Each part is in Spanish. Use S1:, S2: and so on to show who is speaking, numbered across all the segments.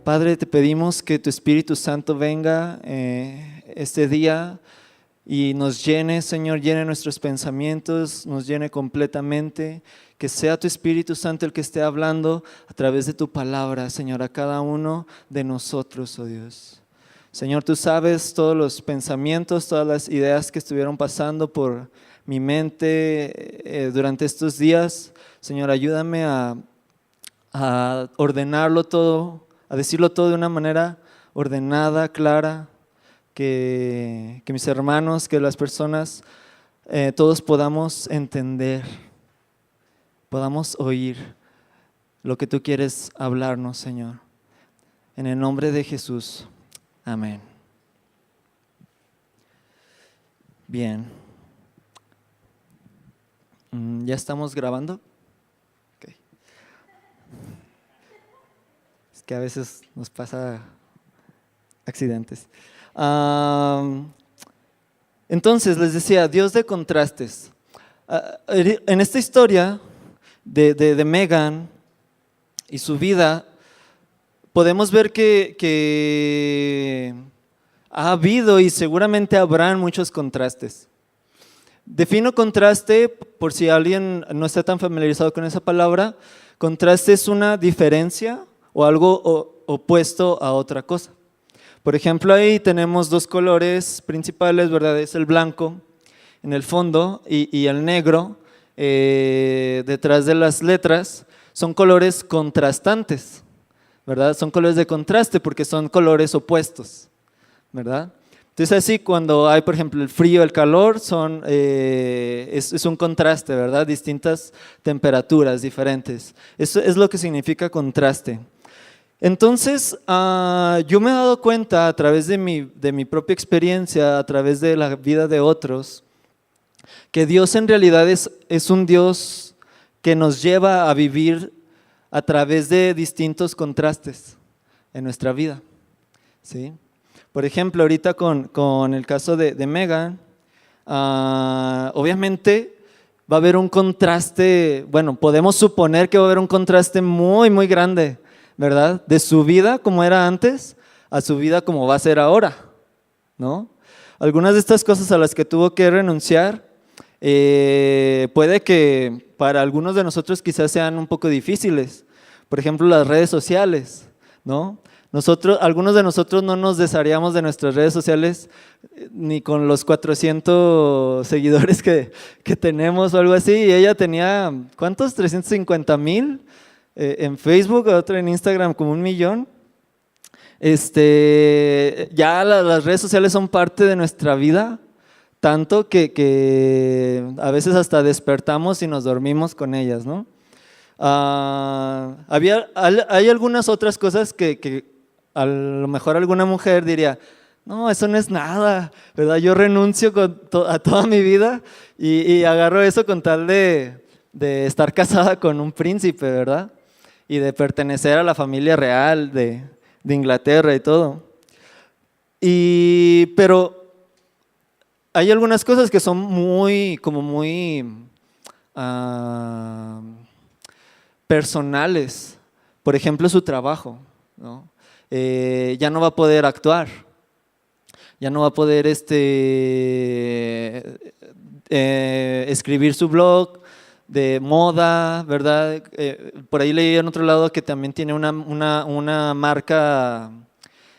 S1: Padre, te pedimos que tu Espíritu Santo venga este día y nos llene, Señor, llene nuestros pensamientos, nos llene completamente. Que sea tu Espíritu Santo el que esté hablando a través de tu palabra, Señor, a cada uno de nosotros, oh Dios. Señor, tú sabes todos los pensamientos, todas las ideas que estuvieron pasando por mi mente durante estos días. Señor, ayúdame a ordenarlo todo, a decirlo todo de una manera ordenada, clara, que mis hermanos, que las personas, todos podamos entender, podamos oír lo que tú quieres hablarnos, Señor. En el nombre de Jesús, amén. Bien. ¿Ya estamos grabando? Okay. Es que a veces nos pasa accidentes. Entonces, les decía, Dios de contrastes. En esta historia de Megan y su vida, podemos ver que ha habido y seguramente habrán muchos contrastes. Defino contraste, por si alguien no está tan familiarizado con esa palabra. Contraste es una diferencia o algo opuesto a otra cosa. Por ejemplo, ahí tenemos dos colores principales, ¿verdad? Es el blanco en el fondo y el negro detrás de las letras. Son colores contrastantes, ¿verdad? Son colores de contraste porque son colores opuestos, ¿verdad? Entonces así cuando hay, por ejemplo, el frío, el calor, es un contraste, ¿verdad? Distintas temperaturas diferentes. Eso es lo que significa contraste. Entonces, yo me he dado cuenta a través de mi propia experiencia, a través de la vida de otros, que Dios en realidad es un Dios que nos lleva a vivir a través de distintos contrastes en nuestra vida, ¿sí? Por ejemplo, ahorita con el caso de Megan, obviamente va a haber un contraste, bueno, podemos suponer que va a haber un contraste muy, muy grande, ¿verdad? De su vida como era antes a su vida como va a ser ahora, ¿no? Algunas de estas cosas a las que tuvo que renunciar, puede que para algunos de nosotros quizás sean un poco difíciles. Por ejemplo, las redes sociales, ¿no? Algunos de nosotros no nos desharíamos de nuestras redes sociales ni con los 400 seguidores que tenemos o algo así. Y ella tenía, ¿cuántos? 350,000 en Facebook, otra en Instagram como 1,000,000. Ya las redes sociales son parte de nuestra vida, tanto que a veces hasta despertamos y nos dormimos con ellas, ¿no? Hay algunas otras cosas que a lo mejor alguna mujer diría, no, eso no es nada, ¿verdad? Yo renuncio a toda mi vida y agarro eso con tal de estar casada con un príncipe, ¿verdad? Y de pertenecer a la familia real de Inglaterra y todo. Pero hay algunas cosas que son muy personales. Por ejemplo, su trabajo, ¿no? Ya no va a poder actuar, ya no va a poder escribir su blog de moda, ¿verdad? Por ahí leí en otro lado que también tiene una marca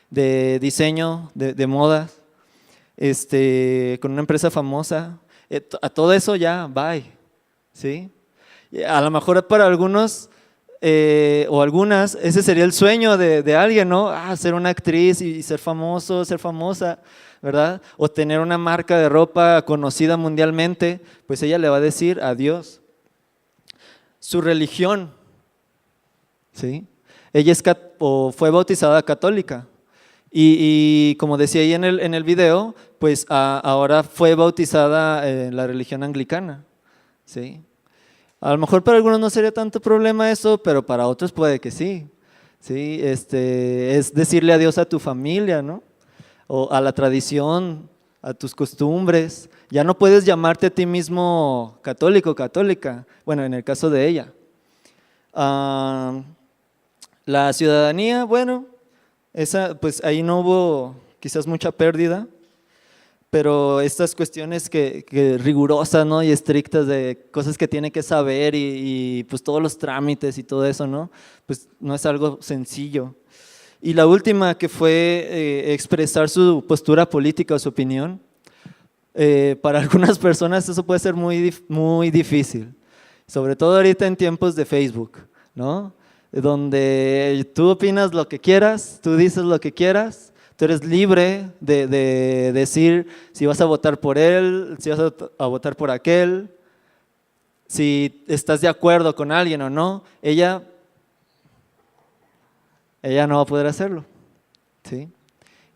S1: de diseño de moda, con una empresa famosa. A todo eso ya, bye, ¿sí? A lo mejor para algunos o algunas, ese sería el sueño de alguien, ¿no? Ser una actriz y ser famoso, ser famosa, ¿verdad? O tener una marca de ropa conocida mundialmente, pues ella le va a decir adiós. Su religión, ¿sí? Ella fue bautizada católica y como decía ahí en el video, pues ahora fue bautizada en la religión anglicana, ¿sí? A lo mejor para algunos no sería tanto problema eso, pero para otros puede que sí, ¿sí? Es decirle adiós a tu familia, ¿no? O a la tradición, a tus costumbres. Ya no puedes llamarte a ti mismo católico o católica, bueno, en el caso de ella. La ciudadanía, bueno, pues ahí no hubo quizás mucha pérdida, pero estas cuestiones que rigurosas, ¿no? Y estrictas de cosas que tiene que saber y pues todos los trámites y todo eso, ¿no? Pues no es algo sencillo. Y la última, que fue expresar su postura política o su opinión, para algunas personas eso puede ser muy difícil, sobre todo ahorita en tiempos de Facebook, ¿no? Donde tú opinas lo que quieras, tú dices lo que quieras, tú eres libre de decir si vas a votar por él, si vas a votar por aquel, si estás de acuerdo con alguien o no. Ella no va a poder hacerlo, ¿sí?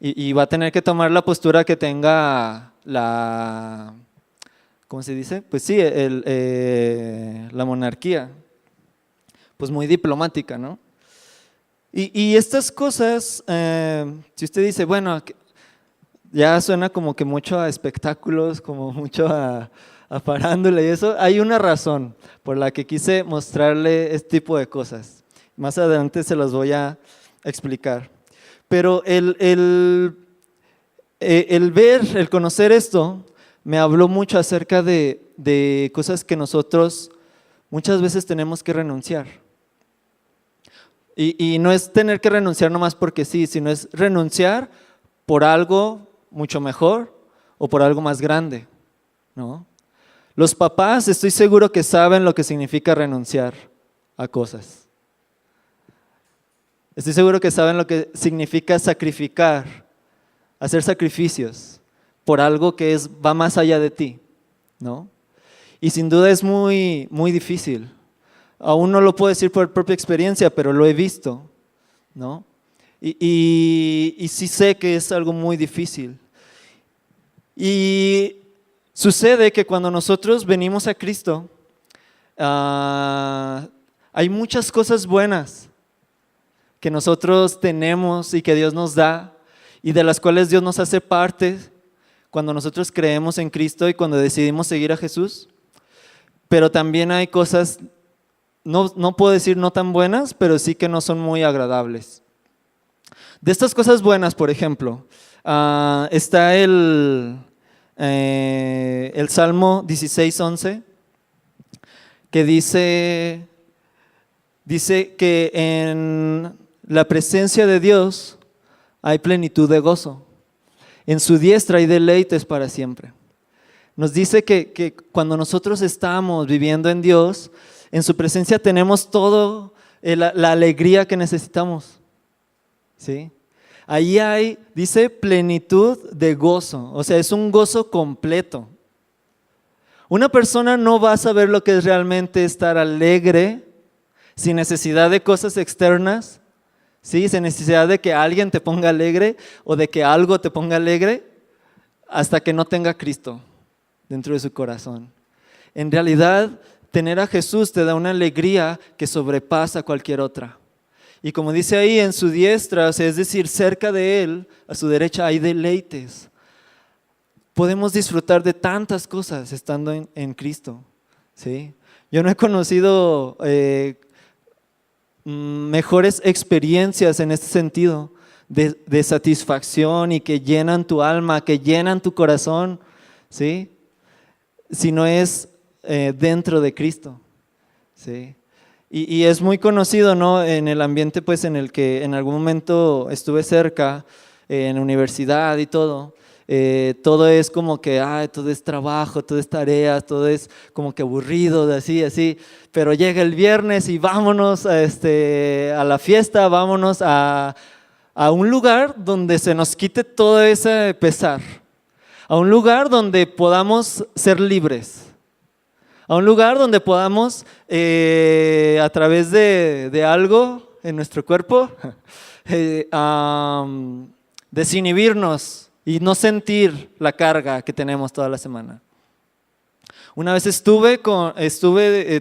S1: Y va a tener que tomar la postura que tenga ¿cómo se dice? Pues sí, la monarquía, pues muy diplomática, ¿no? Y estas cosas, si usted dice, bueno, ya suena como que mucho a espectáculos, como mucho a farándula y eso, hay una razón por la que quise mostrarle este tipo de cosas. Más adelante se las voy a explicar. Pero el ver, el conocer esto, me habló mucho acerca de cosas que nosotros muchas veces tenemos que renunciar. Y no es tener que renunciar nomás porque sí, sino es renunciar por algo mucho mejor o por algo más grande, ¿no? Los papás, estoy seguro que saben lo que significa renunciar a cosas. Estoy seguro que saben lo que significa sacrificar, hacer sacrificios por algo que va más allá de ti, ¿no? Y sin duda es muy difícil. Aún no lo puedo decir por propia experiencia, pero lo he visto, ¿no? Y sí sé que es algo muy difícil. Y sucede que cuando nosotros venimos a Cristo, hay muchas cosas buenas que nosotros tenemos y que Dios nos da y de las cuales Dios nos hace parte cuando nosotros creemos en Cristo y cuando decidimos seguir a Jesús. Pero también hay cosas, no puedo decir no tan buenas, pero sí que no son muy agradables. De estas cosas buenas, por ejemplo, está el Salmo 16:11, que dice que en la presencia de Dios hay plenitud de gozo, en su diestra hay deleites para siempre. Nos dice que cuando nosotros estamos viviendo en Dios, en su presencia tenemos todo la alegría que necesitamos, ¿sí? Ahí hay, dice, plenitud de gozo, o sea, es un gozo completo. Una persona no va a saber lo que es realmente estar alegre sin necesidad de cosas externas, ¿sí? Sin necesidad de que alguien te ponga alegre o de que algo te ponga alegre, hasta que no tenga a Cristo dentro de su corazón. En realidad, tener a Jesús te da una alegría que sobrepasa cualquier otra. Y como dice ahí, en su diestra, o sea, es decir, cerca de Él, a su derecha hay deleites. Podemos disfrutar de tantas cosas estando en Cristo, ¿sí? Yo no he conocido mejores experiencias en este sentido de satisfacción y que llenan tu alma, que llenan tu corazón, ¿sí? Si no es dentro de Cristo, ¿sí? Y es muy conocido, ¿no? En el ambiente pues en el que en algún momento estuve cerca, en la universidad y todo es como que, todo es trabajo, todo es tareas, todo es como que aburrido, así, pero llega el viernes y vámonos a la fiesta, vámonos a un lugar donde se nos quite todo ese pesar, a un lugar donde podamos ser libres, a un lugar donde podamos, a través de algo en nuestro cuerpo, desinhibirnos y no sentir la carga que tenemos toda la semana. Una vez estuve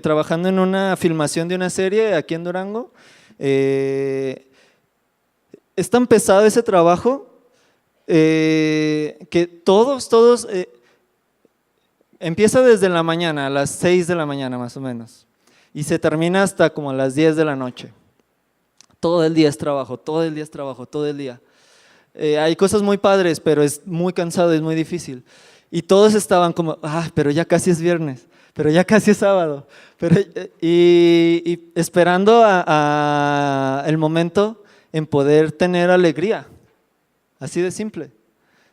S1: trabajando en una filmación de una serie aquí en Durango. Es tan pesado ese trabajo que todos empieza desde la mañana, a las 6 de la mañana más o menos, y se termina hasta como a las 10 de la noche. Todo el día es trabajo, todo el día es trabajo, todo el día. Hay cosas muy padres, pero es muy cansado, es muy difícil. Y todos estaban como, pero ya casi es viernes, pero ya casi es sábado. Y esperando a el momento en poder tener alegría, así de simple,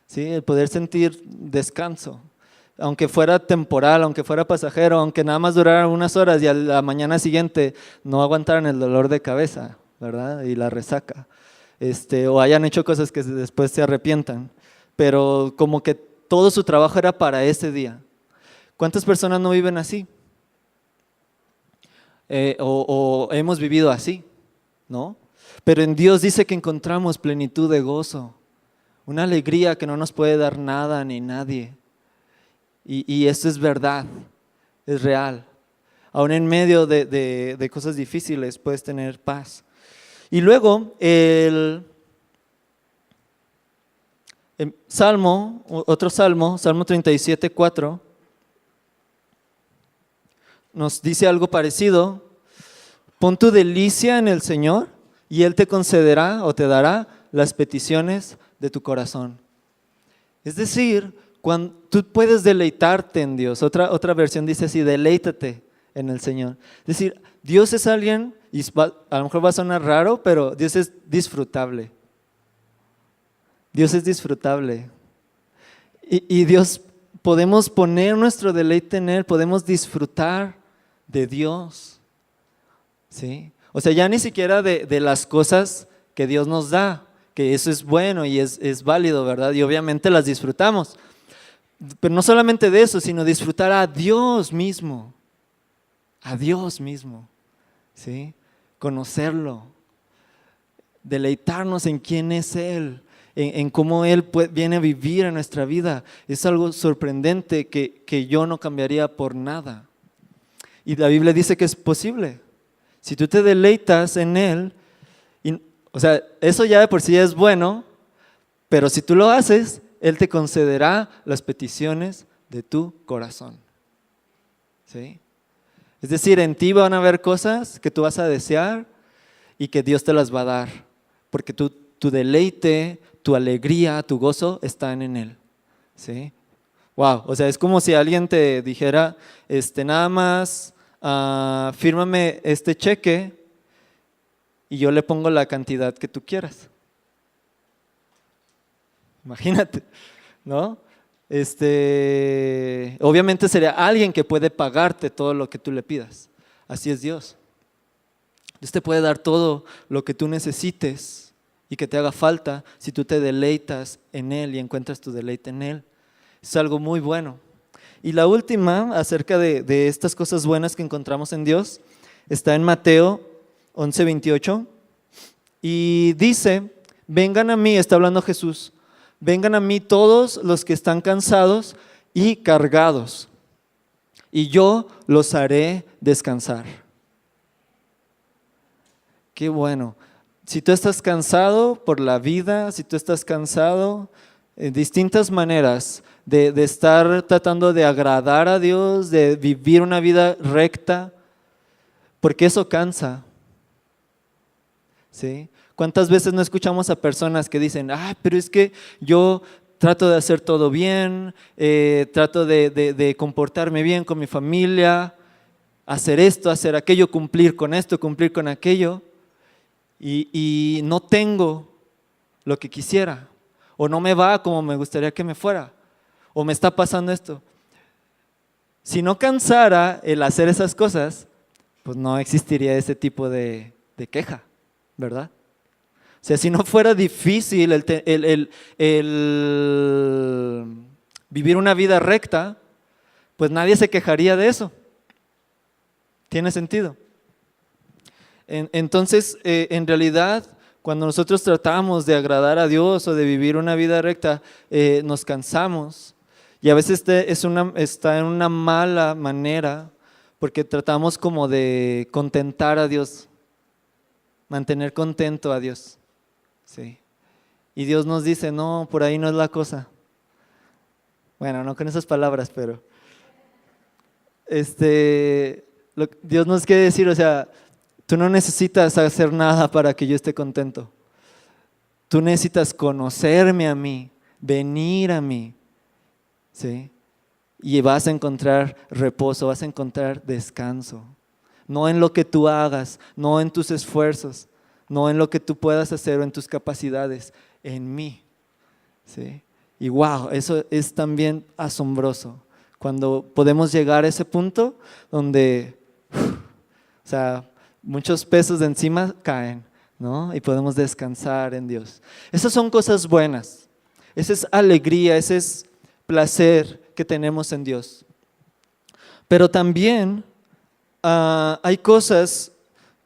S1: ¿sí? El poder sentir descanso, aunque fuera temporal, aunque fuera pasajero, aunque nada más durara unas horas y a la mañana siguiente no aguantaran el dolor de cabeza, ¿verdad? Y la resaca, o hayan hecho cosas que después se arrepientan, pero como que todo su trabajo era para ese día. ¿Cuántas personas no viven así? O hemos vivido así, ¿no? Pero en Dios dice que encontramos plenitud de gozo, una alegría que no nos puede dar nada ni nadie. Y esto es verdad, es real. Aún en medio de cosas difíciles puedes tener paz. Y luego otro salmo, Salmo 37:4, nos dice algo parecido. Pon tu delicia en el Señor y Él te concederá o te dará las peticiones de tu corazón. Es decir, cuando tú puedes deleitarte en Dios. Otra versión dice así, deleítate en el Señor. Es decir, Dios es alguien, y a lo mejor va a sonar raro, pero Dios es disfrutable. Dios es disfrutable. Y Dios, podemos poner nuestro deleite en Él, podemos disfrutar de Dios. ¿Sí? O sea, ya ni siquiera de las cosas que Dios nos da, que eso es bueno y es válido, ¿verdad? Y obviamente las disfrutamos. Pero no solamente de eso, sino disfrutar a Dios mismo. A Dios mismo. ¿Sí? Conocerlo. Deleitarnos en quién es Él. En cómo Él viene a vivir en nuestra vida. Es algo sorprendente que yo no cambiaría por nada. Y la Biblia dice que es posible. Si tú te deleitas en Él, o sea, eso ya de por sí es bueno, pero si tú lo haces, Él te concederá las peticiones de tu corazón. ¿Sí? Es decir, en ti van a haber cosas que tú vas a desear y que Dios te las va a dar, porque tu deleite, tu alegría, tu gozo están en Él. ¿Sí? Wow, o sea, es como si alguien te dijera, nada más fírmame este cheque y yo le pongo la cantidad que tú quieras. Imagínate, ¿no? Obviamente sería alguien que puede pagarte todo lo que tú le pidas. Así es Dios. Dios te puede dar todo lo que tú necesites y que te haga falta si tú te deleitas en Él y encuentras tu deleite en Él. Es algo muy bueno. Y la última, acerca de estas cosas buenas que encontramos en Dios, está en Mateo 11:28 y dice, vengan a mí, está hablando Jesús, vengan a mí todos los que están cansados y cargados, y yo los haré descansar. Qué bueno. Si tú estás cansado por la vida, si tú estás cansado en distintas maneras de estar tratando de agradar a Dios, de vivir una vida recta, porque eso cansa. ¿Sí? ¿Cuántas veces no escuchamos a personas que dicen, pero es que yo trato de hacer todo bien, trato de comportarme bien con mi familia, hacer esto, hacer aquello, cumplir con esto, cumplir con aquello, y no tengo lo que quisiera, o no me va como me gustaría que me fuera, o me está pasando esto? Si no cansara el hacer esas cosas, pues no existiría ese tipo de queja, ¿verdad? O sea, si no fuera difícil el vivir una vida recta, pues nadie se quejaría de eso. ¿Tiene sentido? Entonces, en realidad, cuando nosotros tratamos de agradar a Dios o de vivir una vida recta, nos cansamos. Y a veces está en una mala manera, porque tratamos como de contentar a Dios, mantener contento a Dios. Sí. Y Dios nos dice, no, por ahí no es la cosa. Bueno, no con esas palabras, pero Dios nos quiere decir, o sea, Tú no necesitas hacer nada para que yo esté contento. Tú necesitas conocerme a mí, venir a mí, ¿sí? Y vas a encontrar reposo, vas a encontrar descanso. No en lo que tú hagas, no en tus esfuerzos, no en lo que tú puedas hacer o en tus capacidades, en mí, ¿sí? Y wow, eso es también asombroso. Cuando podemos llegar a ese punto donde, o sea, muchos pesos de encima caen, ¿no? Y podemos descansar en Dios. Esas son cosas buenas. Esa es alegría, ese es placer que tenemos en Dios. Pero también hay cosas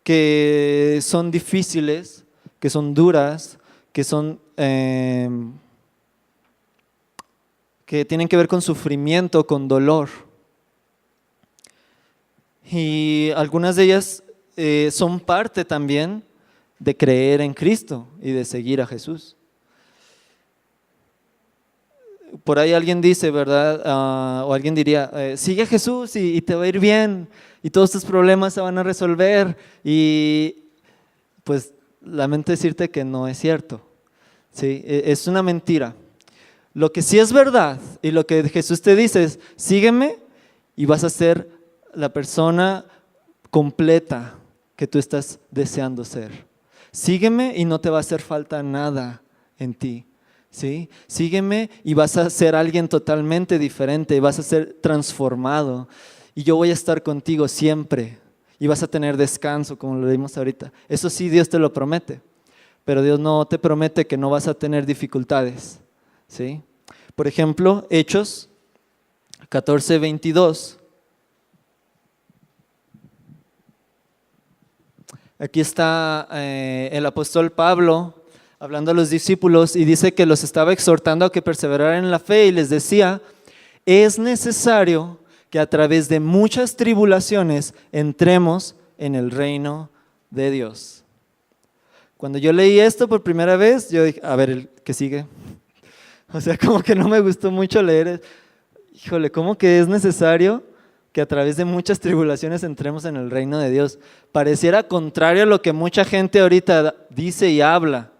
S1: que son difíciles, que son duras, que son que tienen que ver con sufrimiento, con dolor. Y algunas de ellas son parte también de creer en Cristo y de seguir a Jesús. Por ahí alguien dice, ¿verdad? O alguien diría, sigue a Jesús y te va a ir bien y todos tus problemas se van a resolver. Y pues lamento decirte que no es cierto, ¿sí? Es una mentira. Lo que sí es verdad y lo que Jesús te dice es, sígueme y vas a ser la persona completa que tú estás deseando ser. Sígueme y no te va a hacer falta nada en ti, ¿sí? Sígueme y vas a ser alguien totalmente diferente, vas a ser transformado y yo voy a estar contigo siempre y vas a tener descanso, como lo vimos ahorita. Eso sí, Dios te lo promete, pero Dios no te promete que no vas a tener dificultades, ¿sí? Por ejemplo, Hechos 14:22. Aquí está el apóstol Pablo hablando a los discípulos y dice que los estaba exhortando a que perseveraran en la fe y les decía, es necesario que a través de muchas tribulaciones entremos en el reino de Dios. Cuando yo leí esto por primera vez, yo dije, a ver, ¿qué sigue? O sea, como que no me gustó mucho leer. Híjole, ¿cómo que es necesario que a través de muchas tribulaciones entremos en el reino de Dios? Pareciera contrario a lo que mucha gente ahorita dice y habla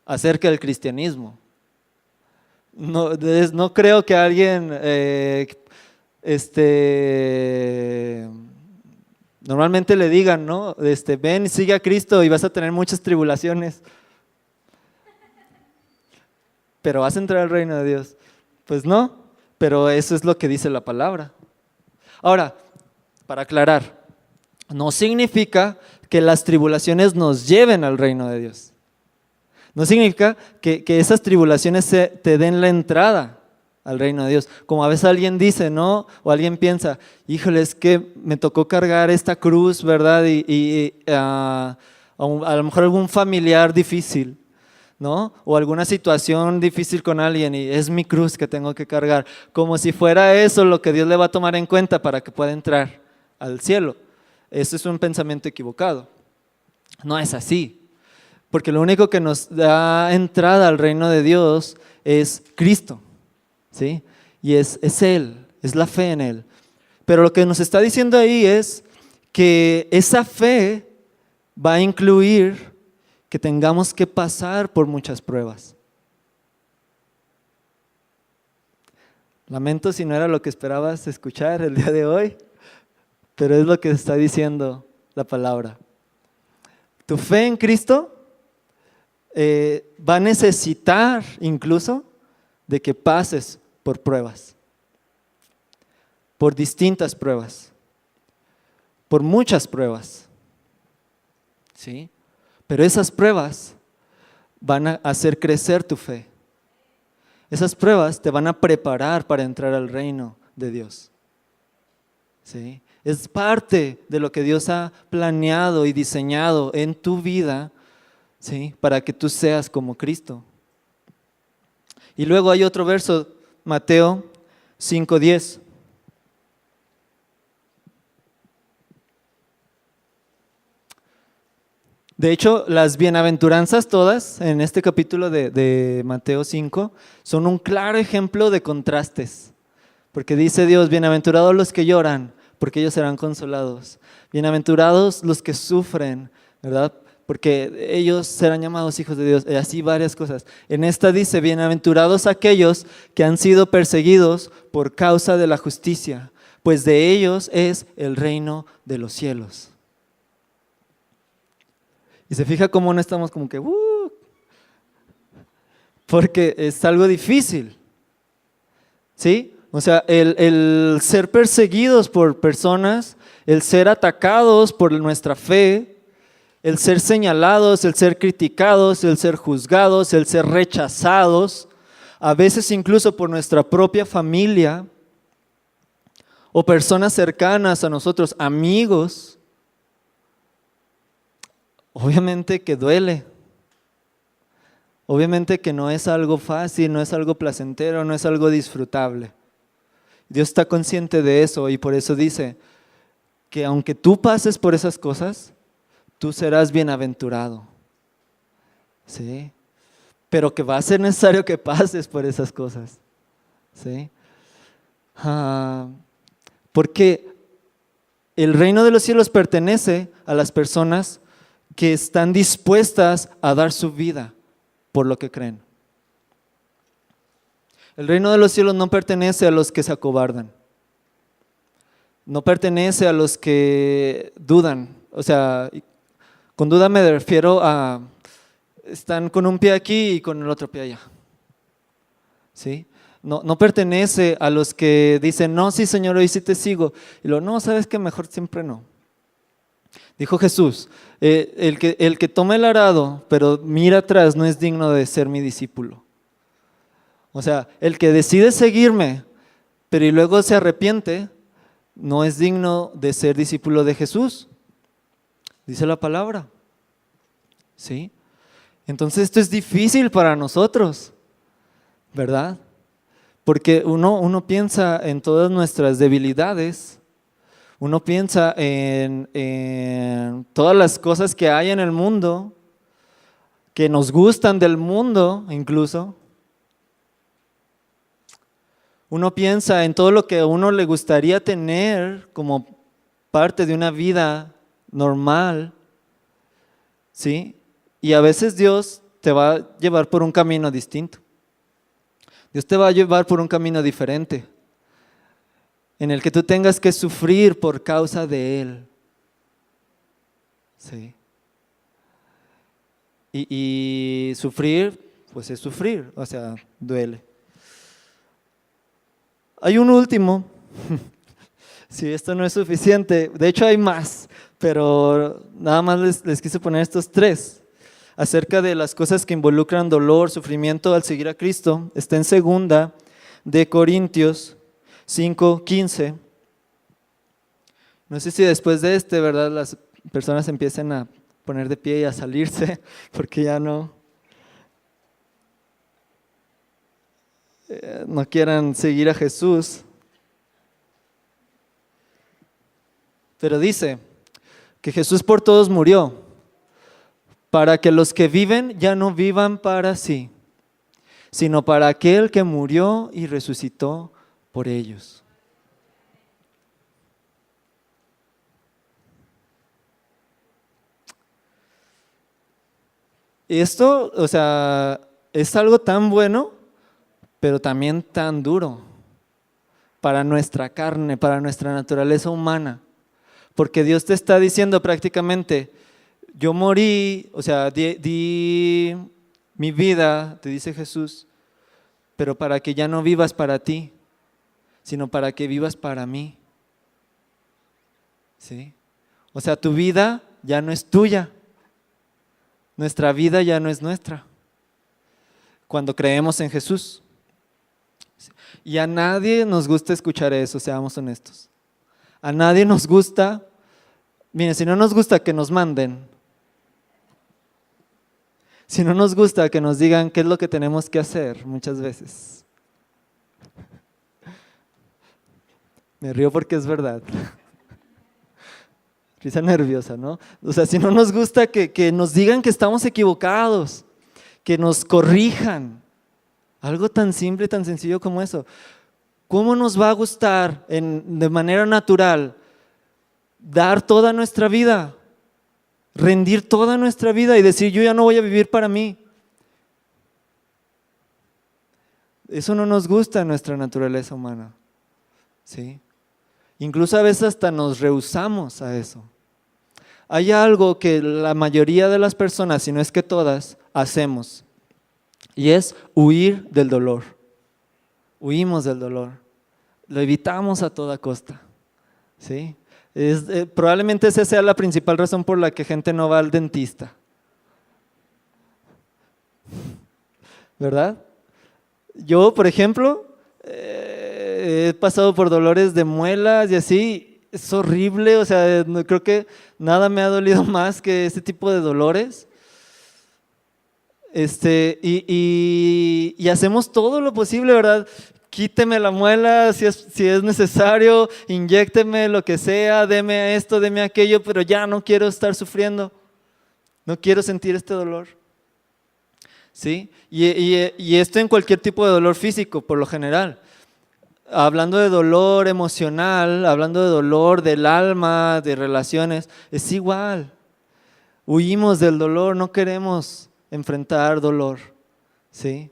S1: acerca del cristianismo. No creo que alguien normalmente le digan, ¿no? Ven y sigue a Cristo y vas a tener muchas tribulaciones, pero vas a entrar al reino de Dios. Pues no, pero eso es lo que dice la palabra. Ahora, para aclarar, no significa que las tribulaciones nos lleven al reino de Dios. No significa que esas tribulaciones te den la entrada al reino de Dios. Como a veces alguien dice, ¿no? O alguien piensa, híjole, es que me tocó cargar esta cruz, ¿verdad? Y a lo mejor algún familiar difícil, ¿no? O alguna situación difícil con alguien y es mi cruz que tengo que cargar. Como si fuera eso lo que Dios le va a tomar en cuenta para que pueda entrar al cielo. Eso es un pensamiento equivocado. No es así. Porque lo único que nos da entrada al reino de Dios es Cristo, ¿sí? Y es Él, es la fe en Él. Pero lo que nos está diciendo ahí es que esa fe va a incluir que tengamos que pasar por muchas pruebas. Lamento si no era lo que esperabas escuchar el día de hoy, pero es lo que está diciendo la palabra. Tu fe en Cristo va a necesitar incluso de que pases por pruebas, por distintas pruebas, por muchas pruebas, ¿sí? Pero esas pruebas van a hacer crecer tu fe. Esas pruebas te van a preparar para entrar al reino de Dios, ¿sí? Es parte de lo que Dios ha planeado y diseñado en tu vida, ¿sí? Para que tú seas como Cristo. Y luego hay otro verso, Mateo 5:10. De hecho, las bienaventuranzas todas en este capítulo de Mateo 5 son un claro ejemplo de contrastes. Porque dice Dios, bienaventurados los que lloran, porque ellos serán consolados. Bienaventurados los que sufren, ¿verdad? Porque ellos serán llamados hijos de Dios, y así varias cosas. En esta dice, bienaventurados aquellos que han sido perseguidos por causa de la justicia, pues de ellos es el reino de los cielos. Y se fija cómo no estamos como que, porque es algo difícil, ¿sí? O sea, el ser perseguidos por personas, el ser atacados por nuestra fe, el ser señalados, el ser criticados, el ser juzgados, el ser rechazados, a veces incluso por nuestra propia familia o personas cercanas a nosotros, amigos, obviamente que duele. Obviamente que no es algo fácil, no es algo placentero, no es algo disfrutable. Dios está consciente de eso y por eso dice que aunque tú pases por esas cosas, tú serás bienaventurado, ¿sí? Pero que va a ser necesario que pases por esas cosas, ¿sí? Porque el reino de los cielos pertenece a las personas que están dispuestas a dar su vida por lo que creen. El reino de los cielos no pertenece a los que se acobardan, no pertenece a los que dudan, o sea, con duda me refiero a, están con un pie aquí y con el otro pie allá, ¿sí? No pertenece a los que dicen, no, sí Señor, hoy sí te sigo, y luego, no, sabes que mejor siempre no. Dijo Jesús, el que toma el arado, pero mira atrás, no es digno de ser mi discípulo. O sea, el que decide seguirme, pero y luego se arrepiente, no es digno de ser discípulo de Jesús. Dice la palabra, ¿sí? Entonces esto es difícil para nosotros, ¿verdad? Porque uno piensa en todas nuestras debilidades, uno piensa en todas las cosas que hay en el mundo, que nos gustan del mundo incluso. Uno piensa en todo lo que a uno le gustaría tener como parte de una vida normal, ¿sí? Y a veces Dios te va a llevar por un camino distinto. Dios te va a llevar por un camino diferente, en el que tú tengas que sufrir por causa de Él. ¿Sí? Y sufrir, pues es sufrir, o sea, duele. Hay un último, si esto no es suficiente, de hecho hay más, pero nada más les quise poner estos tres, acerca de las cosas que involucran dolor, sufrimiento al seguir a Cristo. Está en 2 de Corintios 5:15. No sé si después de ¿verdad? Las personas empiecen a poner de pie y a salirse, porque ya no quieran seguir a Jesús. Pero dice que Jesús por todos murió, para que los que viven ya no vivan para sí, sino para aquel que murió y resucitó por ellos. Esto, o sea, es algo tan bueno, pero también tan duro para nuestra carne, para nuestra naturaleza humana. Porque Dios te está diciendo prácticamente, yo morí, o sea, di mi vida, te dice Jesús, pero para que ya no vivas para ti, sino para que vivas para mí. ¿Sí? O sea, tu vida ya no es tuya, nuestra vida ya no es nuestra, cuando creemos en Jesús. Y a nadie nos gusta escuchar eso, seamos honestos. A nadie nos gusta, miren, si no nos gusta que nos manden, si no nos gusta que nos digan qué es lo que tenemos que hacer muchas veces. Me río porque es verdad. Risa nerviosa, ¿no? O sea, si no nos gusta que nos digan que estamos equivocados, que nos corrijan, algo tan simple, tan sencillo como eso. ¿Cómo nos va a gustar de manera natural dar toda nuestra vida, rendir toda nuestra vida y decir, yo ya no voy a vivir para mí. Eso no nos gusta en nuestra naturaleza humana, ¿sí? Incluso a veces hasta nos rehusamos a eso. Hay algo que la mayoría de las personas, si no es que todas, hacemos, y es huir del dolor. Huimos del dolor, lo evitamos a toda costa, ¿sí? Probablemente esa sea la principal razón por la que gente no va al dentista, ¿verdad? Yo, por ejemplo, he pasado por dolores de muelas y así, es horrible, o sea, no, creo que nada me ha dolido más que ese tipo de dolores. Y hacemos todo lo posible, ¿verdad? Quíteme la muela si es necesario, inyécteme lo que sea, deme esto, deme aquello, pero ya no quiero estar sufriendo, no quiero sentir este dolor. ¿Sí? Y esto en cualquier tipo de dolor físico, por lo general. Hablando de dolor emocional, hablando de dolor del alma, de relaciones, es igual. Huimos del dolor, no queremos enfrentar dolor, ¿sí?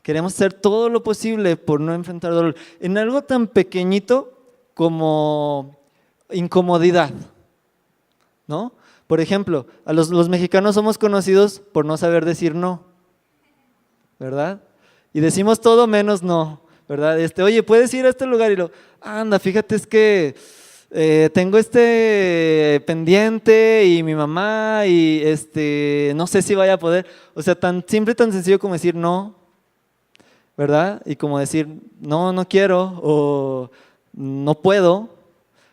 S1: Queremos hacer todo lo posible por no enfrentar dolor. En algo tan pequeñito como incomodidad, ¿no? Por ejemplo, los mexicanos somos conocidos por no saber decir no, ¿verdad? Y decimos todo menos no, ¿verdad? Oye, ¿puedes ir a este lugar? Y anda, fíjate, es que tengo este pendiente y mi mamá y no sé si vaya a poder. O sea, tan simple y tan sencillo como decir no, ¿verdad? Y como decir no, no quiero o no puedo.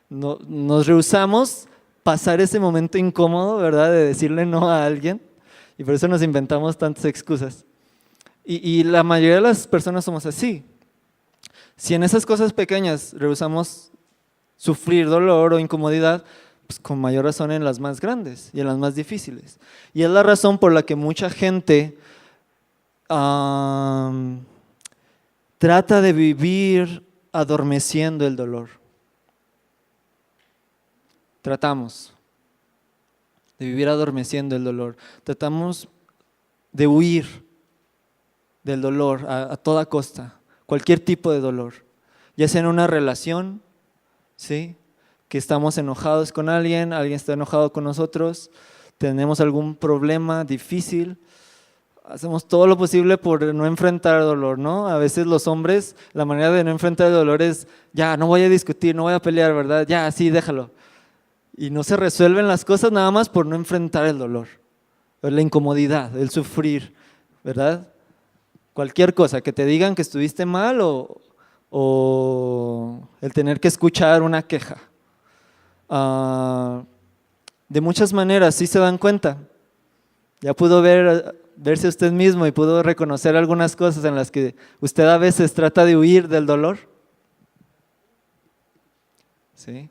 S1: No, nos rehusamos pasar ese momento incómodo, ¿verdad? De decirle no a alguien y por eso nos inventamos tantas excusas. Y la mayoría de las personas somos así. Si en esas cosas pequeñas rehusamos sufrir dolor o incomodidad, pues con mayor razón en las más grandes y en las más difíciles. Y es la razón por la que mucha gente trata de vivir adormeciendo el dolor. Tratamos de vivir adormeciendo el dolor. Tratamos de huir del dolor a toda costa, cualquier tipo de dolor, ya sea en una relación, ¿sí? Que estamos enojados con alguien está enojado con nosotros, tenemos algún problema difícil, hacemos todo lo posible por no enfrentar el dolor, ¿no? A veces los hombres, la manera de no enfrentar el dolor es, ya, no voy a discutir, no voy a pelear, ¿verdad? Ya, sí, déjalo. Y no se resuelven las cosas nada más por no enfrentar el dolor, la incomodidad, el sufrir, ¿verdad? Cualquier cosa, que te digan que estuviste mal o el tener que escuchar una queja. De muchas maneras, ¿sí se dan cuenta? Ya pudo verse usted mismo y pudo reconocer algunas cosas en las que usted a veces trata de huir del dolor. ¿Sí?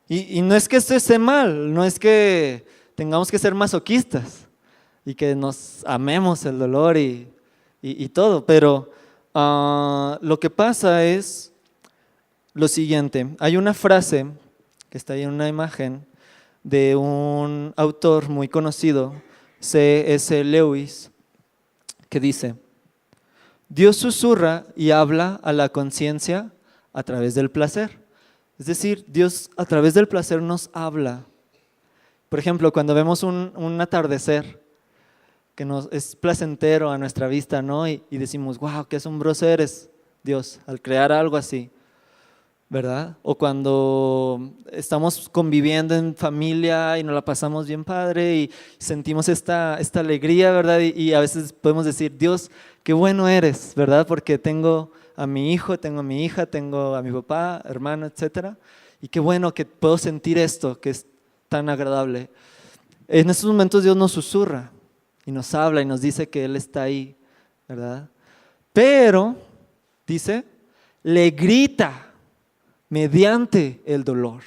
S1: Y no es que esto esté mal, no es que tengamos que ser masoquistas y que nos amemos el dolor y todo, pero lo que pasa es lo siguiente. Hay una frase que está ahí en una imagen de un autor muy conocido, C.S. Lewis, que dice: Dios susurra y habla a la conciencia a través del placer. Es decir, Dios a través del placer nos habla. Por ejemplo, cuando vemos un atardecer que es placentero a nuestra vista, ¿no? Y decimos, wow, qué asombroso eres, Dios, al crear algo así, ¿verdad? O cuando estamos conviviendo en familia y nos la pasamos bien padre y sentimos esta alegría, ¿verdad? Y a veces podemos decir, Dios, qué bueno eres, ¿verdad? Porque tengo a mi hijo, tengo a mi hija, tengo a mi papá, hermano, etcétera. Y qué bueno que puedo sentir esto, que es tan agradable. En estos momentos Dios nos susurra y nos habla y nos dice que Él está ahí, ¿verdad? Pero, dice, le grita mediante el dolor.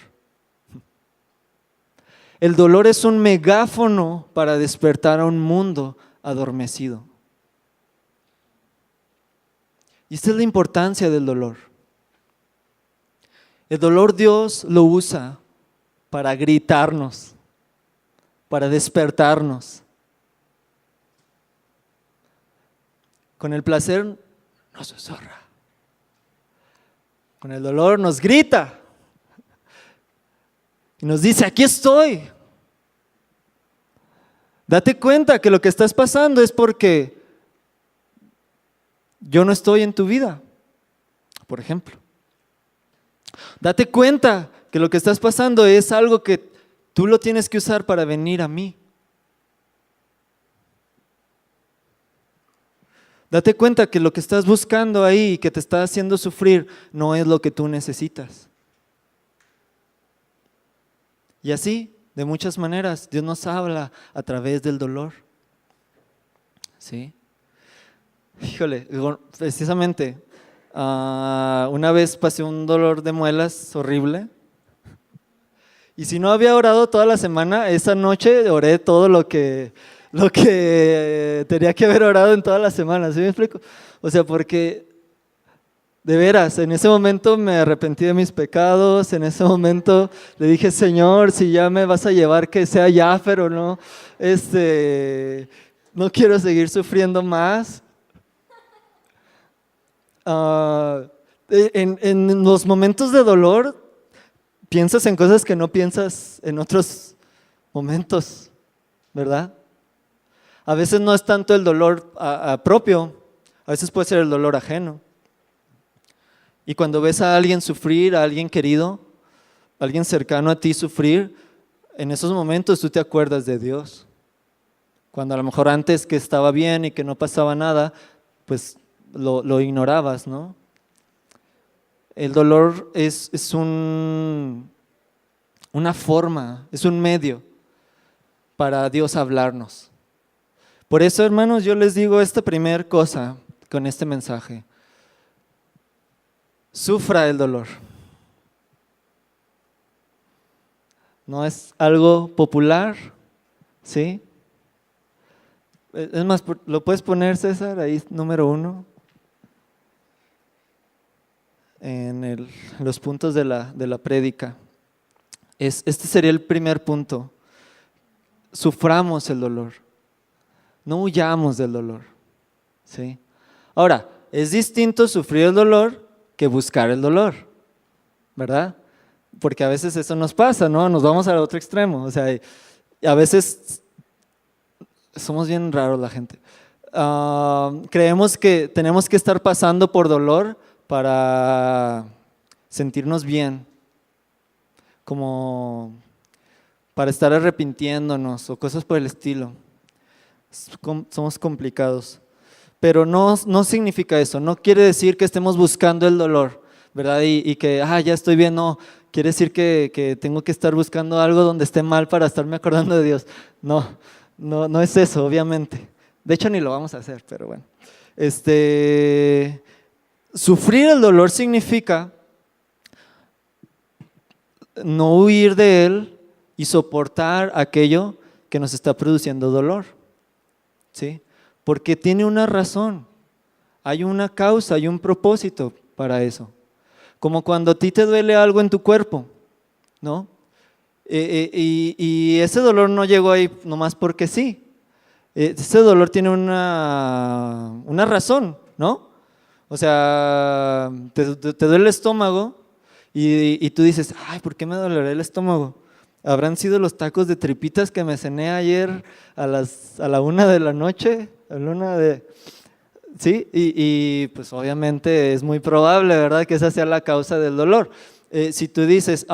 S1: El dolor es un megáfono para despertar a un mundo adormecido. Y esta es la importancia del dolor. El dolor Dios lo usa para gritarnos, para despertarnos. Con el placer nos susurra. Con el dolor nos grita. Y nos dice, aquí estoy. Date cuenta que lo que estás pasando es porque yo no estoy en tu vida, por ejemplo. Date cuenta que lo que estás pasando es algo que tú lo tienes que usar para venir a mí. Date cuenta que lo que estás buscando ahí, que te está haciendo sufrir, no es lo que tú necesitas. Y así, de muchas maneras, Dios nos habla a través del dolor. ¿Sí? Híjole, precisamente, una vez pasé un dolor de muelas horrible. Y si no había orado toda la semana, esa noche oré todo lo que tenía que haber orado en toda la semana. ¿Sí me explico? O sea, porque de veras, en ese momento me arrepentí de mis pecados, en ese momento le dije, Señor, si ya me vas a llevar, que sea ya, pero no, no quiero seguir sufriendo más. En los momentos de dolor, piensas en cosas que no piensas en otros momentos, ¿verdad? A veces no es tanto el dolor propio, a veces puede ser el dolor ajeno. Y cuando ves a alguien sufrir, a alguien querido, a alguien cercano a ti sufrir, en esos momentos tú te acuerdas de Dios. Cuando a lo mejor antes que estaba bien y que no pasaba nada, pues lo ignorabas, ¿no? El dolor es una forma, es un medio para Dios hablarnos. Por eso, hermanos, yo les digo esta primera cosa con este mensaje. Sufra el dolor. No es algo popular, ¿sí? Es más, ¿lo puedes poner, César, ahí número 1? En los puntos de la prédica. Este sería el primer punto. Suframos el dolor. No huyamos del dolor, ¿sí? Ahora, es distinto sufrir el dolor que buscar el dolor, ¿verdad? Porque a veces eso nos pasa, ¿no? Nos vamos al otro extremo, o sea, a veces somos bien raros la gente. Creemos que tenemos que estar pasando por dolor para sentirnos bien, como para estar arrepintiéndonos o cosas por el estilo. Somos complicados. Pero no significa eso, no quiere decir que estemos buscando el dolor, ¿verdad? Y que, ya estoy bien, no, quiere decir que tengo que estar buscando algo donde esté mal para estarme acordando de Dios. No es eso, obviamente. De hecho, ni lo vamos a hacer, pero bueno. Sufrir el dolor significa no huir de él y soportar aquello que nos está produciendo dolor, ¿sí? Porque tiene una razón, hay una causa, hay un propósito para eso. Como cuando a ti te duele algo en tu cuerpo, ¿no? Y ese dolor no llegó ahí nomás porque sí. Ese dolor tiene una razón, ¿no? O sea, te duele el estómago y tú dices, ay, ¿por qué me dolerá el estómago? ¿Habrán sido los tacos de tripitas que me cené ayer a la 1 de la noche? ¿Sí? Y pues obviamente es muy probable, ¿verdad?, que esa sea la causa del dolor. Si tú dices,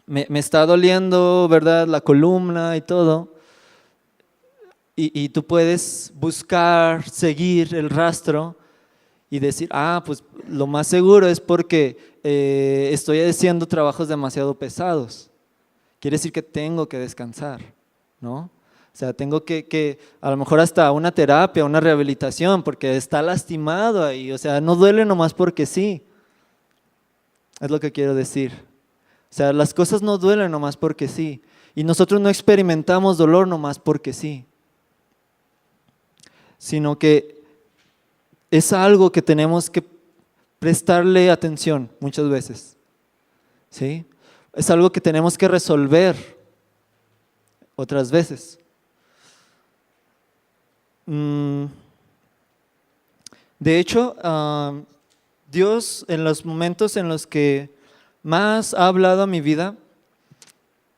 S1: me está doliendo, ¿verdad?, la columna y todo, y tú puedes buscar, seguir el rastro y decir, pues lo más seguro es porque estoy haciendo trabajos demasiado pesados. Quiere decir que tengo que descansar, ¿no? O sea, tengo que a lo mejor hasta una terapia, una rehabilitación, porque está lastimado ahí. O sea, no duele nomás porque sí. Es lo que quiero decir. O sea, las cosas no duelen nomás porque sí. Y nosotros no experimentamos dolor nomás porque sí. Sino que es algo que tenemos que prestarle atención muchas veces, ¿sí? Es algo que tenemos que resolver otras veces. De hecho, Dios en los momentos en los que más ha hablado a mi vida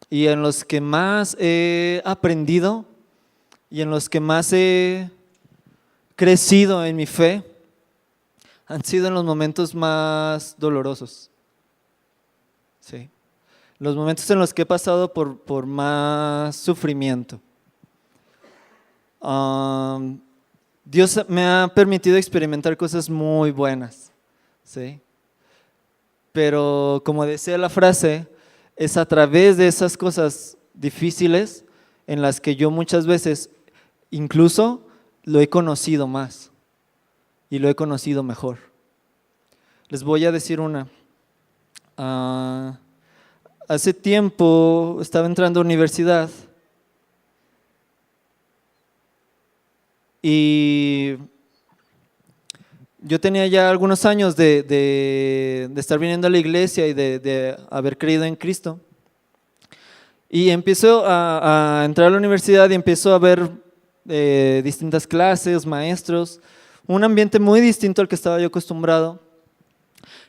S1: y en los que más he aprendido y en los que más he crecido en mi fe, han sido en los momentos más dolorosos. Sí. Los momentos en los que he pasado por más sufrimiento. Dios me ha permitido experimentar cosas muy buenas, ¿sí? Pero como decía la frase, es a través de esas cosas difíciles en las que yo muchas veces incluso lo he conocido más y lo he conocido mejor. Les voy a decir una. Hace tiempo estaba entrando a universidad y yo tenía ya algunos años de estar viniendo a la iglesia y de haber creído en Cristo. Y empiezo a entrar a la universidad y empiezo a ver distintas clases, maestros, un ambiente muy distinto al que estaba yo acostumbrado.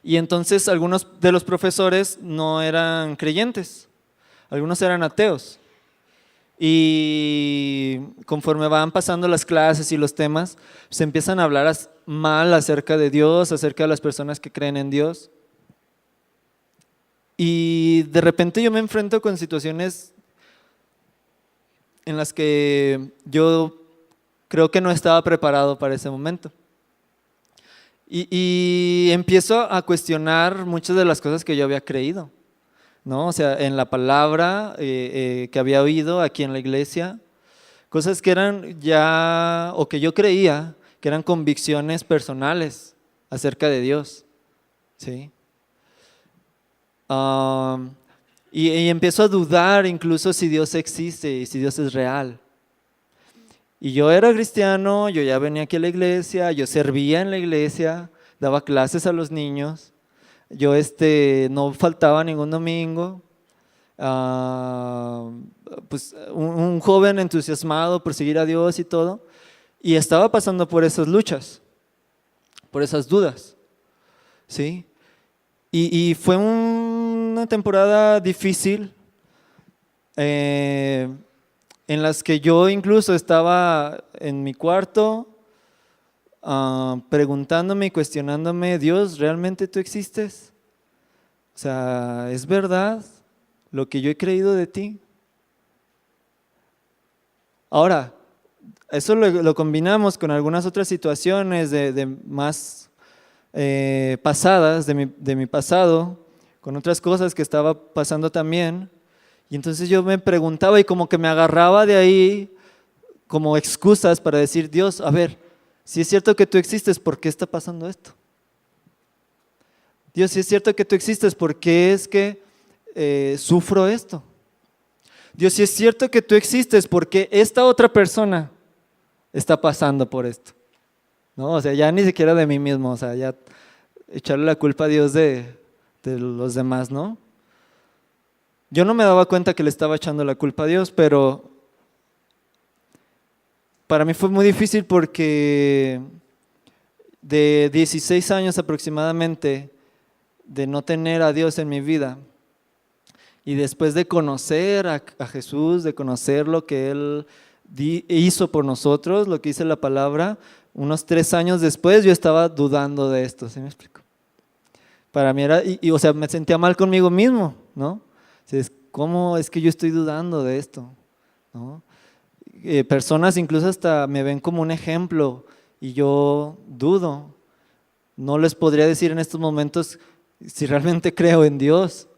S1: Y entonces algunos de los profesores no eran creyentes, algunos eran ateos. Y conforme van pasando las clases y los temas, se empiezan a hablar mal acerca de Dios, acerca de las personas que creen en Dios. Y de repente yo me enfrento con situaciones en las que yo creo que no estaba preparado para ese momento. Y empiezo a cuestionar muchas de las cosas que yo había creído, ¿no? O sea, en la palabra que había oído aquí en la iglesia, cosas que eran ya, o que yo creía, que eran convicciones personales acerca de Dios, ¿sí? Y empiezo a dudar incluso si Dios existe y si Dios es real. Y yo era cristiano, yo ya venía aquí a la iglesia, yo servía en la iglesia, daba clases a los niños, yo no faltaba ningún domingo. Pues un joven entusiasmado por seguir a Dios y todo, y estaba pasando por esas luchas, por esas dudas, ¿sí? Y fue una temporada difícil en las que yo incluso estaba en mi cuarto preguntándome y cuestionándome: Dios, ¿realmente tú existes? O sea, ¿es verdad lo que yo he creído de ti? Ahora, eso lo combinamos con algunas otras situaciones de más pasadas, de mi pasado, con otras cosas que estaba pasando también. Y entonces yo me preguntaba y como que me agarraba de ahí como excusas para decir: Dios, a ver, si es cierto que tú existes, ¿por qué está pasando esto? Dios, si es cierto que tú existes, ¿por qué es que sufro esto? Dios, si es cierto que tú existes, ¿por qué esta otra persona está pasando por esto? ¿No? O sea, ya ni siquiera de mí mismo, o sea, ya echarle la culpa a Dios de los demás, ¿no? Yo no me daba cuenta que le estaba echando la culpa a Dios, pero para mí fue muy difícil porque de 16 años aproximadamente de no tener a Dios en mi vida y después de conocer a Jesús, de conocer lo que Él hizo por nosotros, lo que dice la palabra, unos 3 años después yo estaba dudando de esto, ¿sí me explico? Para mí era, o sea, me sentía mal conmigo mismo, ¿no? ¿Cómo es que yo estoy dudando de esto? ¿No? Personas incluso hasta me ven como un ejemplo y yo dudo. No les podría decir en estos momentos si realmente creo en Dios.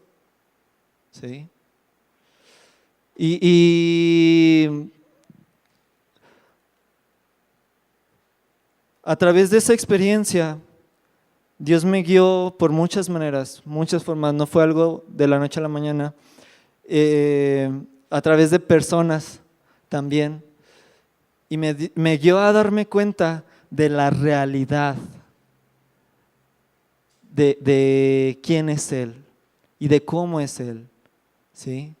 S1: ¿Sí? Y a través de esa experiencia, Dios me guió por muchas maneras, muchas formas. No fue algo de la noche a la mañana. A través de personas también. Y me guió a darme cuenta de la realidad de quién es Él y de cómo es Él, ¿sí?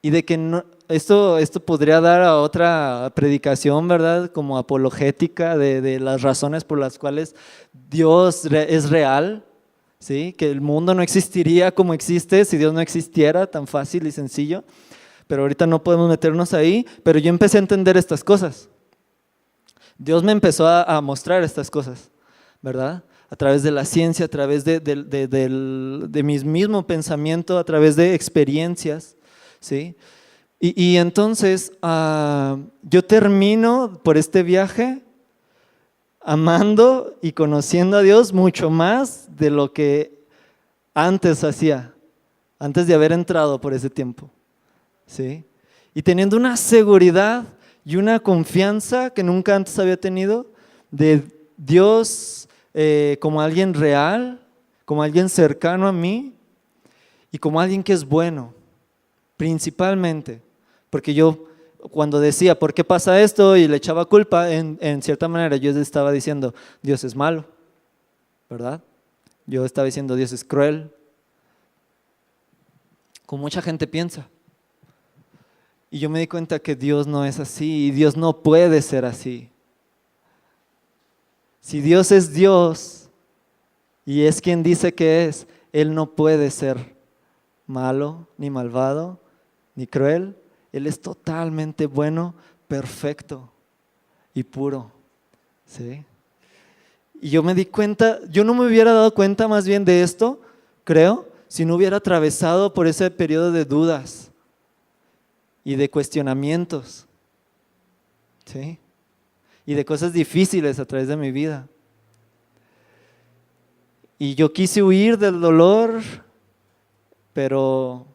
S1: Y de que no, esto podría dar a otra predicación, ¿verdad? Como apologética de las razones por las cuales Dios es real, ¿sí? Que el mundo no existiría como existe si Dios no existiera, tan fácil y sencillo. Pero ahorita no podemos meternos ahí, pero yo empecé a entender estas cosas. Dios me empezó a mostrar estas cosas, ¿verdad? A través de la ciencia, a través de mi mismo pensamiento, a través de experiencias, ¿sí? Y entonces yo termino por este viaje amando y conociendo a Dios mucho más de lo que antes hacía, antes de haber entrado por ese tiempo, ¿sí? Y teniendo una seguridad y una confianza que nunca antes había tenido de Dios como alguien real, como alguien cercano a mí y como alguien que es bueno, principalmente. Porque yo cuando decía, ¿por qué pasa esto? Y le echaba culpa, en cierta manera yo estaba diciendo, Dios es malo, ¿verdad? Yo estaba diciendo, Dios es cruel, como mucha gente piensa. Y yo me di cuenta que Dios no es así y Dios no puede ser así. Si Dios es Dios y es quien dice que es, Él no puede ser malo, ni malvado, ni cruel. Él es totalmente bueno, perfecto y puro, ¿sí? Y yo me di cuenta, yo no me hubiera dado cuenta más bien de esto, creo, si no hubiera atravesado por ese periodo de dudas y de cuestionamientos, ¿sí? Y de cosas difíciles a través de mi vida. Y yo quise huir del dolor, pero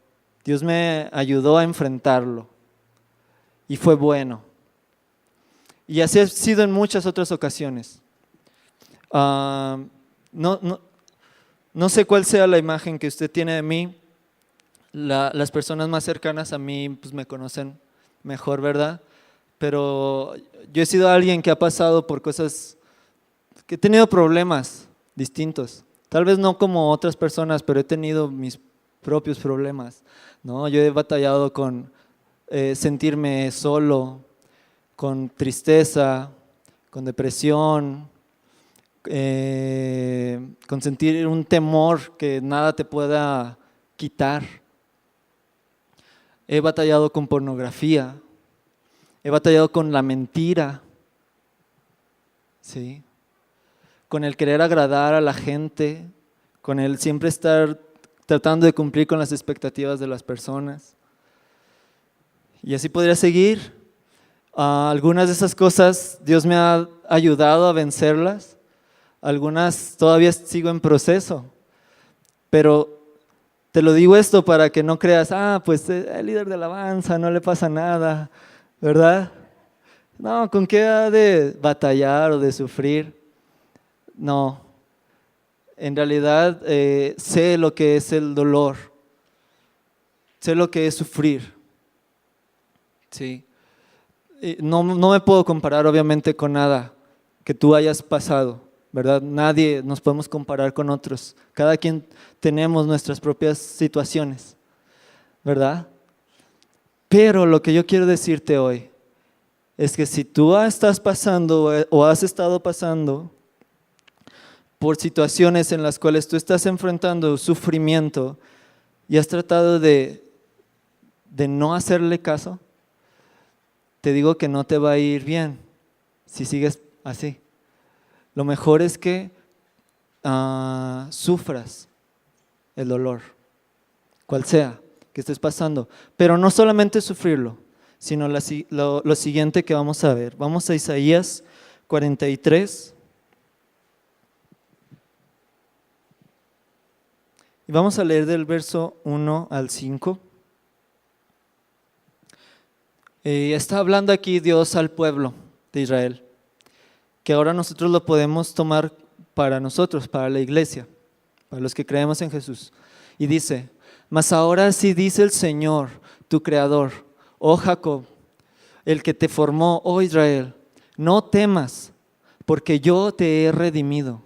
S1: Dios me ayudó a enfrentarlo y fue bueno. Y así ha sido en muchas otras ocasiones. No sé cuál sea la imagen que usted tiene de mí. Las personas más cercanas a mí pues, me conocen mejor, ¿verdad? Pero yo he sido alguien que ha pasado por cosas, que he tenido problemas distintos. Tal vez no como otras personas, pero he tenido mis propios problemas, ¿no? Yo he batallado con sentirme solo, con tristeza, con depresión, con sentir un temor que nada te pueda quitar. He batallado con pornografía, he batallado con la mentira, ¿sí? Con el querer agradar a la gente, con el siempre estar tratando de cumplir con las expectativas de las personas. Y así podría seguir. Algunas de esas cosas Dios me ha ayudado a vencerlas, algunas todavía sigo en proceso, pero te lo digo esto para que no creas, pues el líder de alabanza no le pasa nada, ¿verdad? No, ¿con qué ha de batallar o de sufrir? No, en realidad sé lo que es el dolor, sé lo que es sufrir, ¿sí? No me puedo comparar obviamente con nada que tú hayas pasado, ¿verdad? Nadie nos podemos comparar con otros, cada quien tenemos nuestras propias situaciones, ¿verdad? Pero lo que yo quiero decirte hoy es que si tú estás pasando o has estado pasando por situaciones en las cuales tú estás enfrentando sufrimiento y has tratado de no hacerle caso, te digo que no te va a ir bien si sigues así. Lo mejor es que sufras el dolor, cual sea que estés pasando, pero no solamente sufrirlo, sino lo siguiente que vamos a ver. Vamos a Isaías 43 y vamos a leer del verso 1 al 5. Está hablando aquí Dios al pueblo de Israel, que ahora nosotros lo podemos tomar para nosotros, para la iglesia, para los que creemos en Jesús. Y dice, mas ahora sí dice el Señor, tu Creador, oh Jacob, el que te formó, oh Israel, no temas, porque yo te he redimido.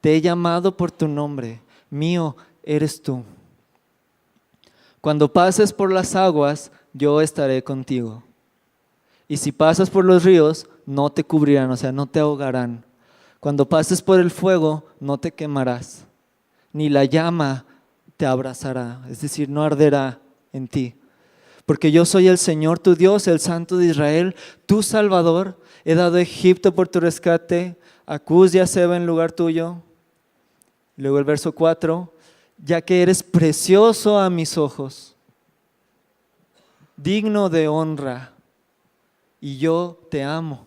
S1: te he llamado por tu nombre, mío eres tú. Cuando pases por las aguas, yo estaré contigo. Y si pasas por los ríos, no te cubrirán, o sea, no te ahogarán. Cuando pases por el fuego, no te quemarás, ni la llama te abrazará, es decir, no arderá en ti. Porque yo soy el Señor tu Dios, el Santo de Israel, tu Salvador. He dado a Egipto por tu rescate, a Cus y a Seba en lugar tuyo. Luego el verso 4, ya que eres precioso a mis ojos, digno de honra, y yo te amo.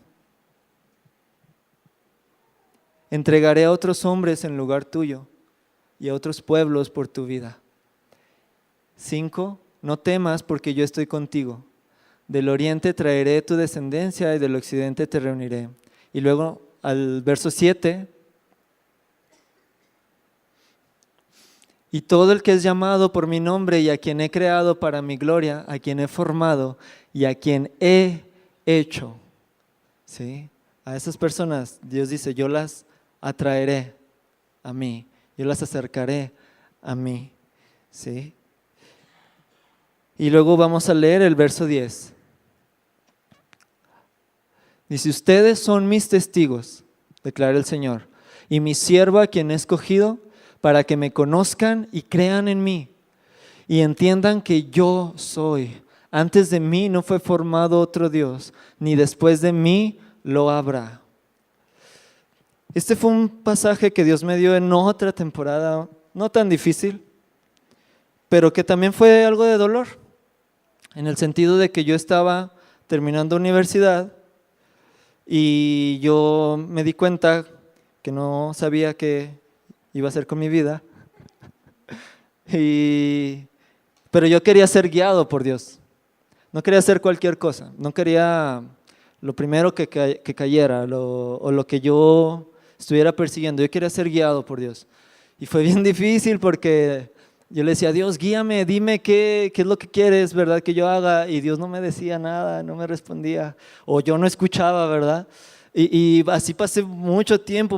S1: Entregaré a otros hombres en lugar tuyo y a otros pueblos por tu vida. 5, no temas porque yo estoy contigo. Del oriente traeré tu descendencia y del occidente te reuniré. Y luego al verso 7, y todo el que es llamado por mi nombre y a quien he creado para mi gloria, a quien he formado y a quien he hecho. ¿Sí? A esas personas Dios dice, yo las atraeré a mí, yo las acercaré a mí. ¿Sí? Y luego vamos a leer el verso 10. Dice, ustedes son mis testigos, declara el Señor, y mi siervo a quien he escogido, para que me conozcan y crean en mí, y entiendan que yo soy. Antes de mí no fue formado otro Dios, ni después de mí lo habrá. Este fue un pasaje que Dios me dio en otra temporada, no tan difícil, pero que también fue algo de dolor, en el sentido de que yo estaba terminando universidad y yo me di cuenta que no sabía qué iba a hacer con mi vida, pero yo quería ser guiado por Dios, no quería hacer cualquier cosa, no quería lo primero que cayera o lo que yo estuviera persiguiendo, yo quería ser guiado por Dios. Y fue bien difícil porque yo le decía, Dios, guíame, dime qué es lo que quieres, ¿verdad? Que yo haga. Y Dios no me decía nada, no me respondía. O yo no escuchaba, ¿verdad? Y así pasé mucho tiempo.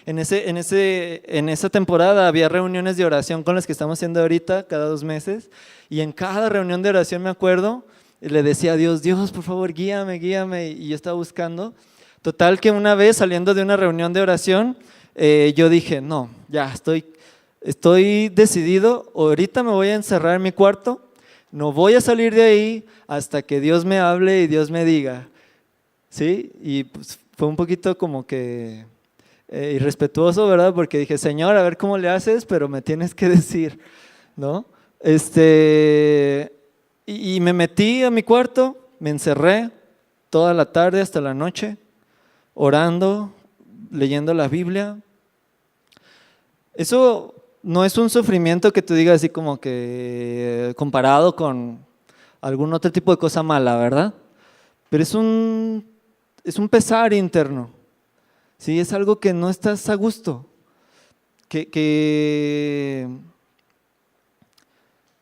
S1: En esa temporada había reuniones de oración con las que estamos haciendo ahorita, cada 2 meses. Y en cada reunión de oración me acuerdo, le decía a Dios, Dios, por favor, guíame. Y yo estaba buscando. Total que una vez saliendo de una reunión de oración, yo dije, no, ya estoy decidido, ahorita me voy a encerrar en mi cuarto, no voy a salir de ahí hasta que Dios me hable y Dios me diga. ¿Sí? Y pues fue un poquito como que irrespetuoso, ¿verdad? Porque dije, Señor, a ver cómo le haces, pero me tienes que decir, ¿no? Y me metí a mi cuarto, me encerré toda la tarde hasta la noche, orando, leyendo la Biblia. Eso no es un sufrimiento que tú digas así como que comparado con algún otro tipo de cosa mala, ¿verdad? Pero es un pesar interno, ¿sí? Es algo que no estás a gusto, que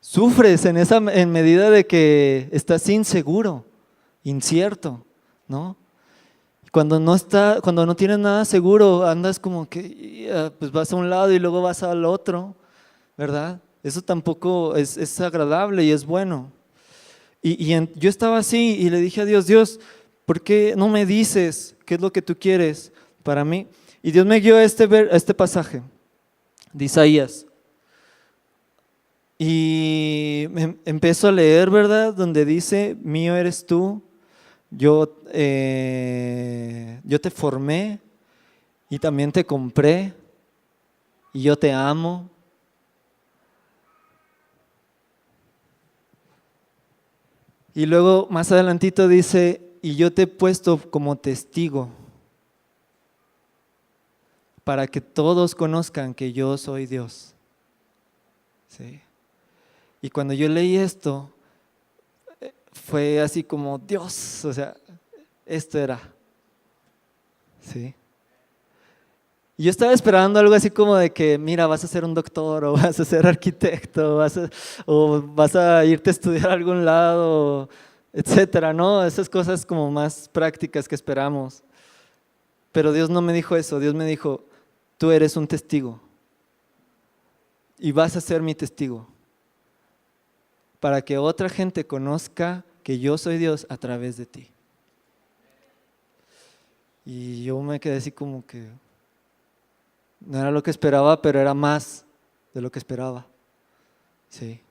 S1: sufres en medida de que estás inseguro, incierto, ¿no? Cuando no tienes nada seguro, andas como que pues vas a un lado y luego vas al otro, ¿verdad? Eso tampoco es agradable y es bueno. Yo estaba así y le dije a Dios, Dios, ¿por qué no me dices qué es lo que tú quieres para mí? Y Dios me guió a este pasaje de Isaías. Y empiezo a leer, ¿verdad? Donde dice, mío eres tú. Yo te formé y también te compré y yo te amo. Y luego más adelantito dice, y yo te he puesto como testigo para que todos conozcan que yo soy Dios. ¿Sí? Y cuando yo leí esto, fue así como, Dios, o sea, esto era. ¿Sí? Y yo estaba esperando algo así como de que, mira, vas a ser un doctor, o vas a ser arquitecto, o vas a irte a estudiar a algún lado, etcétera, ¿no? Esas cosas como más prácticas que esperamos. Pero Dios no me dijo eso, Dios me dijo, tú eres un testigo y vas a ser mi testigo para que otra gente conozca que yo soy Dios a través de ti. Y yo me quedé así como que no era lo que esperaba, pero era más de lo que esperaba. Sí.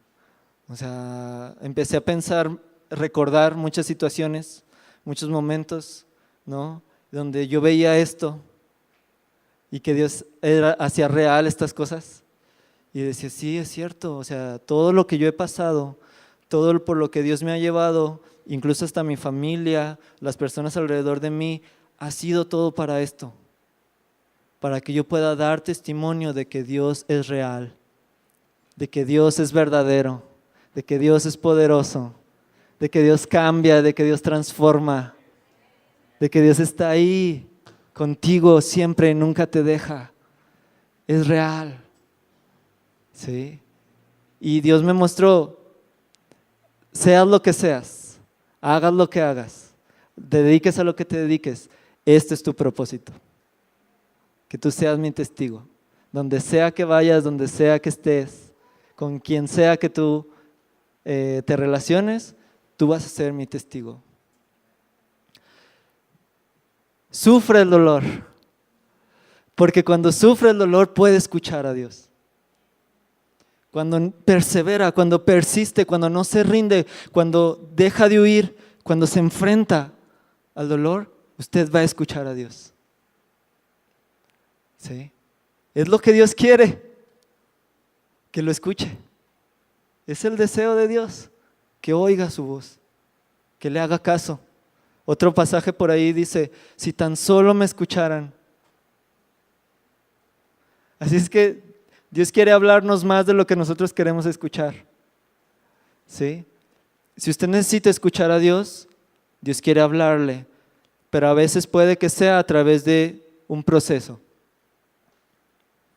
S1: O sea, empecé a pensar, recordar muchas situaciones, muchos momentos, ¿no? Donde yo veía esto y que Dios hacía real estas cosas. Y decía, sí, es cierto, o sea, todo lo que yo he pasado, todo por lo que Dios me ha llevado, incluso hasta mi familia, las personas alrededor de mí, ha sido todo para esto, para que yo pueda dar testimonio de que Dios es real, de que Dios es verdadero, de que Dios es poderoso, de que Dios cambia, de que Dios transforma, de que Dios está ahí contigo siempre y nunca te deja. Es real. ¿Sí? Y Dios me mostró, seas lo que seas, hagas lo que hagas, te dediques a lo que te dediques, este es tu propósito. Que tú seas mi testigo. Donde sea que vayas, donde sea que estés, con quien sea que tú te relaciones, tú vas a ser mi testigo. Sufre el dolor, porque cuando sufre el dolor puede escuchar a Dios. Cuando persevera, cuando persiste, cuando no se rinde, cuando deja de huir, cuando se enfrenta al dolor, usted va a escuchar a Dios. ¿Sí? Es lo que Dios quiere, que lo escuche. Es el deseo de Dios, que oiga su voz, que le haga caso. Otro pasaje por ahí dice, si tan solo me escucharan. Así es que Dios quiere hablarnos más de lo que nosotros queremos escuchar. ¿Sí? Si usted necesita escuchar a Dios, Dios quiere hablarle, pero a veces puede que sea a través de un proceso.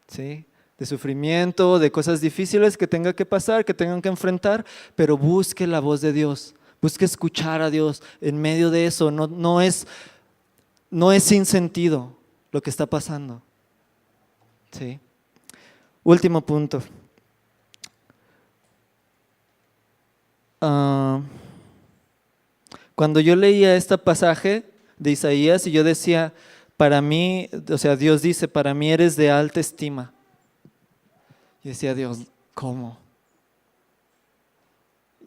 S1: ¿Sí? De sufrimiento, de cosas difíciles que tenga que pasar, que tengan que enfrentar, pero busque la voz de Dios, busque escuchar a Dios en medio de eso. No es sin sentido lo que está pasando. ¿Sí? Último punto. Cuando yo leía este pasaje de Isaías y yo decía, para mí, o sea, Dios dice, para mí eres de alta estima. Y decía, Dios, ¿cómo?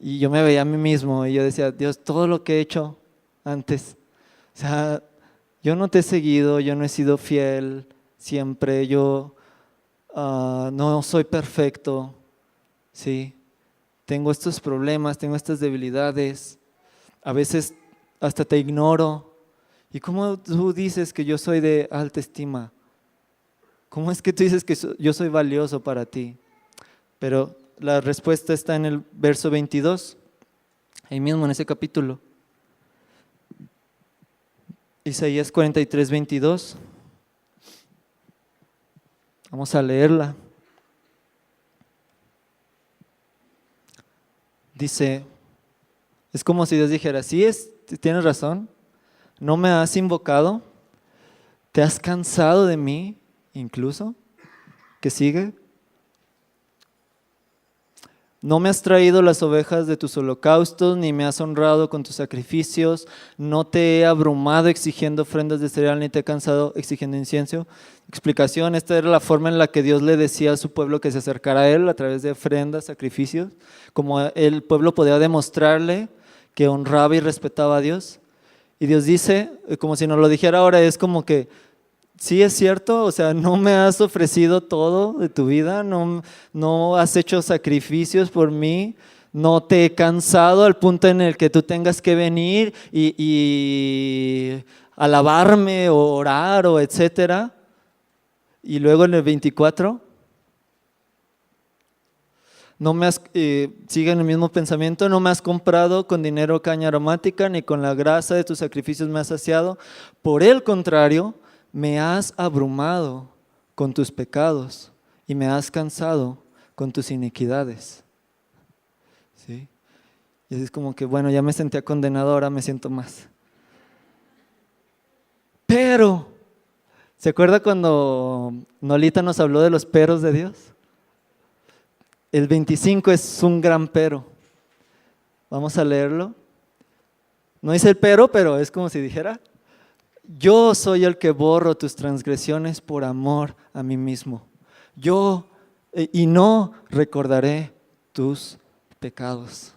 S1: Y yo me veía a mí mismo y yo decía, Dios, todo lo que he hecho antes, o sea, yo no te he seguido, yo no he sido fiel siempre, yo no soy perfecto, ¿sí? Tengo estos problemas, tengo estas debilidades, a veces hasta te ignoro. ¿Y cómo tú dices que yo soy de alta estima? ¿Cómo es que tú dices que yo soy valioso para ti? Pero la respuesta está en el verso 22, ahí mismo en ese capítulo. Isaías 43, 22. Vamos a leerla. Dice, es como si Dios dijera, sí, tienes razón, no me has invocado, te has cansado de mí incluso, ¿qué sigue? No me has traído las ovejas de tus holocaustos, ni me has honrado con tus sacrificios, no te he abrumado exigiendo ofrendas de cereal, ni te he cansado exigiendo incienso. Explicación, esta era la forma en la que Dios le decía a su pueblo que se acercara a Él a través de ofrendas, sacrificios, como el pueblo podía demostrarle que honraba y respetaba a Dios. Y Dios dice, como si nos lo dijera ahora, es como que, sí es cierto, o sea, no me has ofrecido todo de tu vida, no has hecho sacrificios por mí, no te he cansado al punto en el que tú tengas que venir y alabarme o orar o etcétera. Y luego en el 24, sigue en el mismo pensamiento, no me has comprado con dinero caña aromática, ni con la grasa de tus sacrificios me has saciado. Por el contrario, me has abrumado con tus pecados y me has cansado con tus iniquidades. ¿Sí? Y es como que, bueno, ya me sentía condenado, ahora me siento más. Pero ¿Se acuerda cuando Nolita nos habló de los peros de Dios? El 25 es un gran pero. Vamos a leerlo. No dice el pero es como si dijera: yo soy el que borro tus transgresiones por amor a mí mismo. Y no recordaré tus pecados.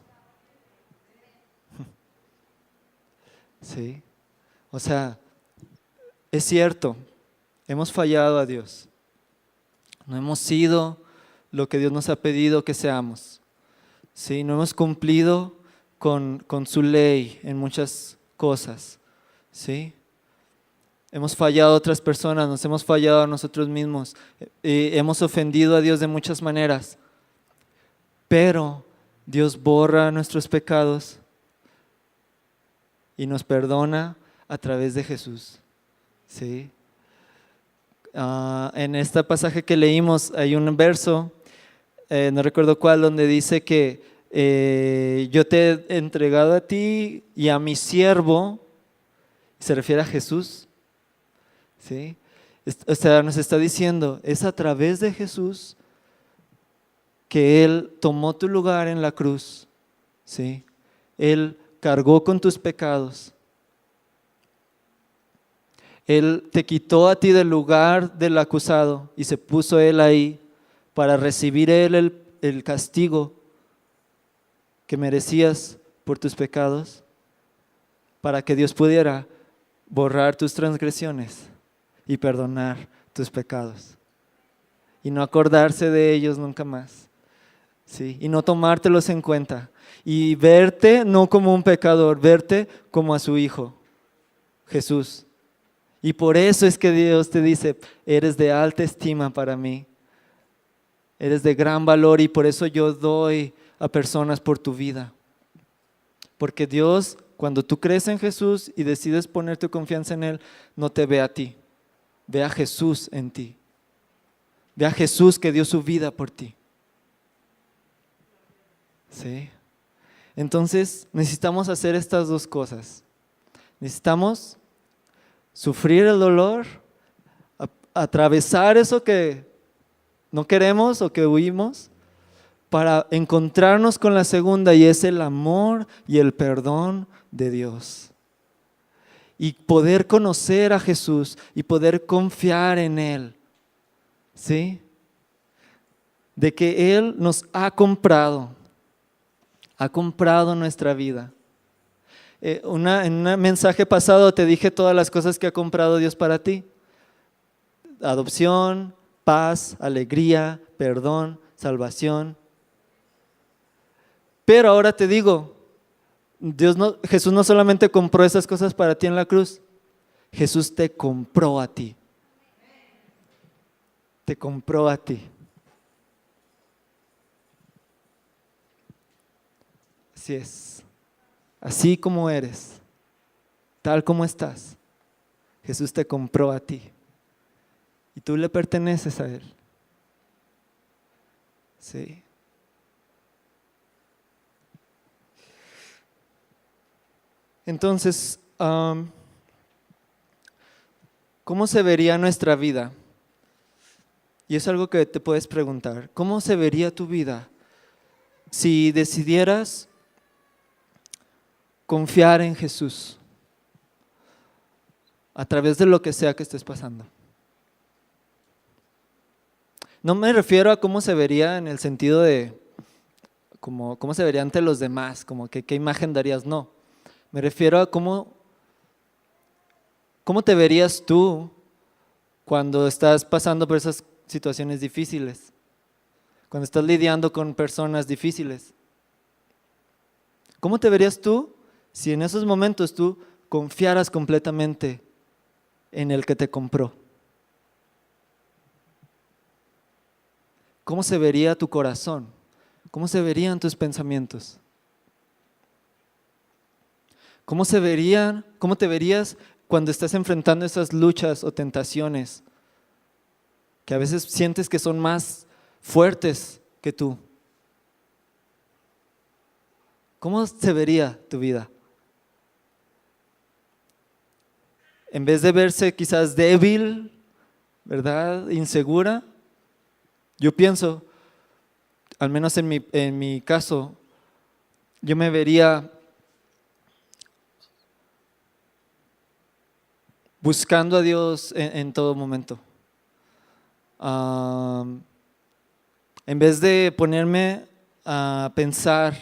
S1: Sí. O sea, es cierto, hemos fallado a Dios. No hemos sido lo que Dios nos ha pedido que seamos. Sí, no hemos cumplido con su ley en muchas cosas. Sí. Hemos fallado a otras personas, nos hemos fallado a nosotros mismos, hemos ofendido a Dios de muchas maneras, pero Dios borra nuestros pecados y nos perdona a través de Jesús. ¿Sí? En este pasaje que leímos hay un verso, no recuerdo cuál, donde dice que yo te he entregado a ti y a mi siervo, se refiere a Jesús. ¿Sí? O sea, nos está diciendo, es a través de Jesús que Él tomó tu lugar en la cruz. ¿Sí? Él cargó con tus pecados. Él te quitó a ti del lugar del acusado y se puso Él ahí para recibir Él el castigo que merecías por tus pecados, para que Dios pudiera borrar tus transgresiones y perdonar tus pecados y no acordarse de ellos nunca más. ¿Sí? Y no tomártelos en cuenta y verte no como un pecador, verte como a su Hijo, Jesús. Y por eso es que Dios te dice, eres de alta estima para mí, eres de gran valor, y por eso yo doy a personas por tu vida. Porque Dios, cuando tú crees en Jesús y decides poner tu confianza en Él, no te ve a ti, ve a Jesús en ti. Ve a Jesús que dio su vida por ti. ¿Sí? Entonces necesitamos hacer estas dos cosas. Necesitamos sufrir el dolor, atravesar eso que no queremos o que huimos, para encontrarnos con la segunda, y es el amor y el perdón de Dios. Y poder conocer a Jesús y poder confiar en Él. ¿Sí? De que Él nos ha comprado nuestra vida. En un mensaje pasado te dije todas las cosas que ha comprado Dios para ti: adopción, paz, alegría, perdón, salvación. Pero ahora te digo, Jesús no solamente compró esas cosas para ti en la cruz, Jesús te compró a ti. Te compró a ti. Así es. Así como eres, tal como estás, Jesús te compró a ti. Y tú le perteneces a Él. Sí. Entonces, ¿cómo se vería nuestra vida? Y es algo que te puedes preguntar. ¿Cómo se vería tu vida si decidieras confiar en Jesús a través de lo que sea que estés pasando? No me refiero a cómo se vería en el sentido de cómo se vería ante los demás, como que qué imagen darías, no. Me refiero a cómo te verías tú cuando estás pasando por esas situaciones difíciles, cuando estás lidiando con personas difíciles. ¿Cómo te verías tú si en esos momentos tú confiaras completamente en el que te compró? ¿Cómo se vería tu corazón? ¿Cómo se verían tus pensamientos? ¿Cómo te verías cuando estás enfrentando esas luchas o tentaciones que a veces sientes que son más fuertes que tú? ¿Cómo se vería tu vida? En vez de verse quizás débil ¿verdad? Insegura. Yo pienso, al menos en mi caso, yo me vería buscando a Dios en todo momento. En vez de ponerme a pensar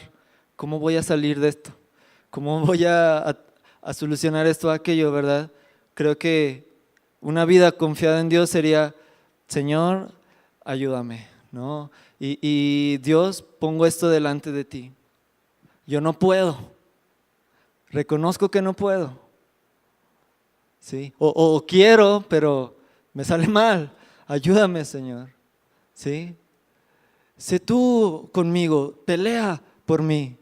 S1: cómo voy a salir de esto, cómo voy a solucionar esto o aquello, ¿verdad? Creo que una vida confiada en Dios sería, Señor, ayúdame, ¿no? Y Dios, pongo esto delante de ti. Yo no puedo, reconozco que no puedo, ¿sí? O quiero, pero me sale mal. Ayúdame, Señor, ¿sí? Sé tú conmigo, pelea por mí.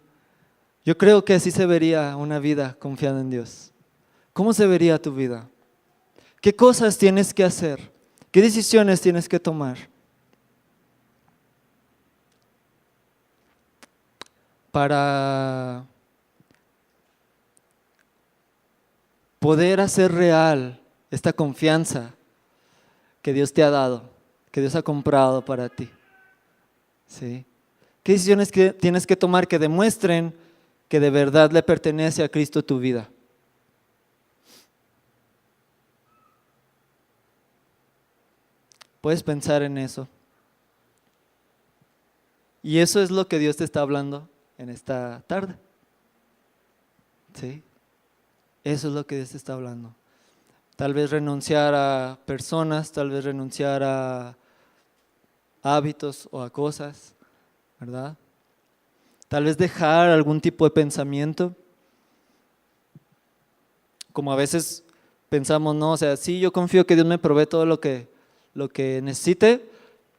S1: Yo creo que así se vería una vida confiada en Dios. ¿Cómo se vería tu vida? ¿Qué cosas tienes que hacer? ¿Qué decisiones tienes que tomar para poder hacer real esta confianza que Dios te ha dado, que Dios ha comprado para ti? ¿Sí? ¿Qué decisiones tienes que tomar que demuestren que de verdad le pertenece a Cristo tu vida? Puedes pensar en eso. Y eso es lo que Dios te está hablando en esta tarde. ¿Sí? Eso es lo que Dios te está hablando. Tal vez renunciar a personas, tal vez renunciar a hábitos o a cosas, ¿verdad? Tal vez dejar algún tipo de pensamiento. Como a veces pensamos, no, o sea, sí, yo confío que Dios me provee todo lo que necesite,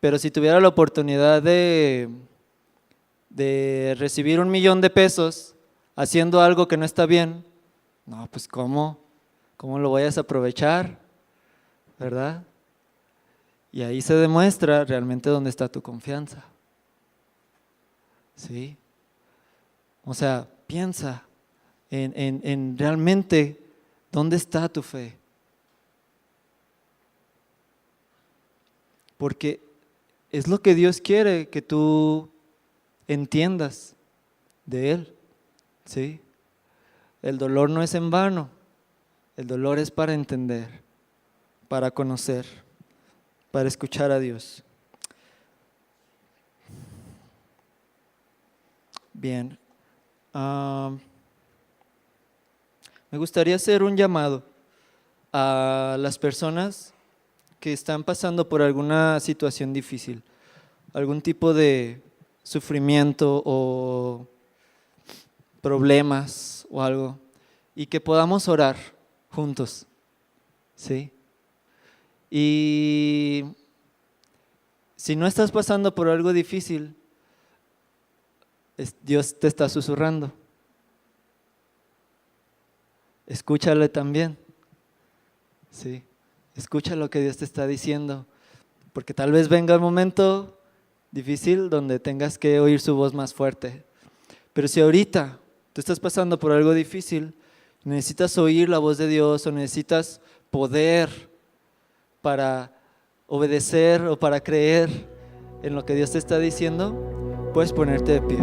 S1: pero si tuviera la oportunidad de recibir 1,000,000 de pesos haciendo algo que no está bien, no, pues ¿cómo lo voy a desaprovechar? ¿Verdad? Y ahí se demuestra realmente dónde está tu confianza. ¿Sí? O sea, piensa en realmente dónde está tu fe. Porque es lo que Dios quiere que tú entiendas de Él. ¿Sí? El dolor no es en vano, el dolor es para entender, para conocer, para escuchar a Dios. Bien, me gustaría hacer un llamado a las personas que están pasando por alguna situación difícil, algún tipo de sufrimiento o problemas o algo, y que podamos orar juntos, ¿sí? Y si no estás pasando por algo difícil, Dios te está susurrando. Escúchale también, ¿sí? Escucha lo que Dios te está diciendo, porque tal vez venga el momento difícil donde tengas que oír su voz más fuerte. Pero si ahorita tú estás pasando por algo difícil, necesitas oír la voz de Dios o necesitas poder para obedecer o para creer en lo que Dios te está diciendo, puedes ponerte de pie.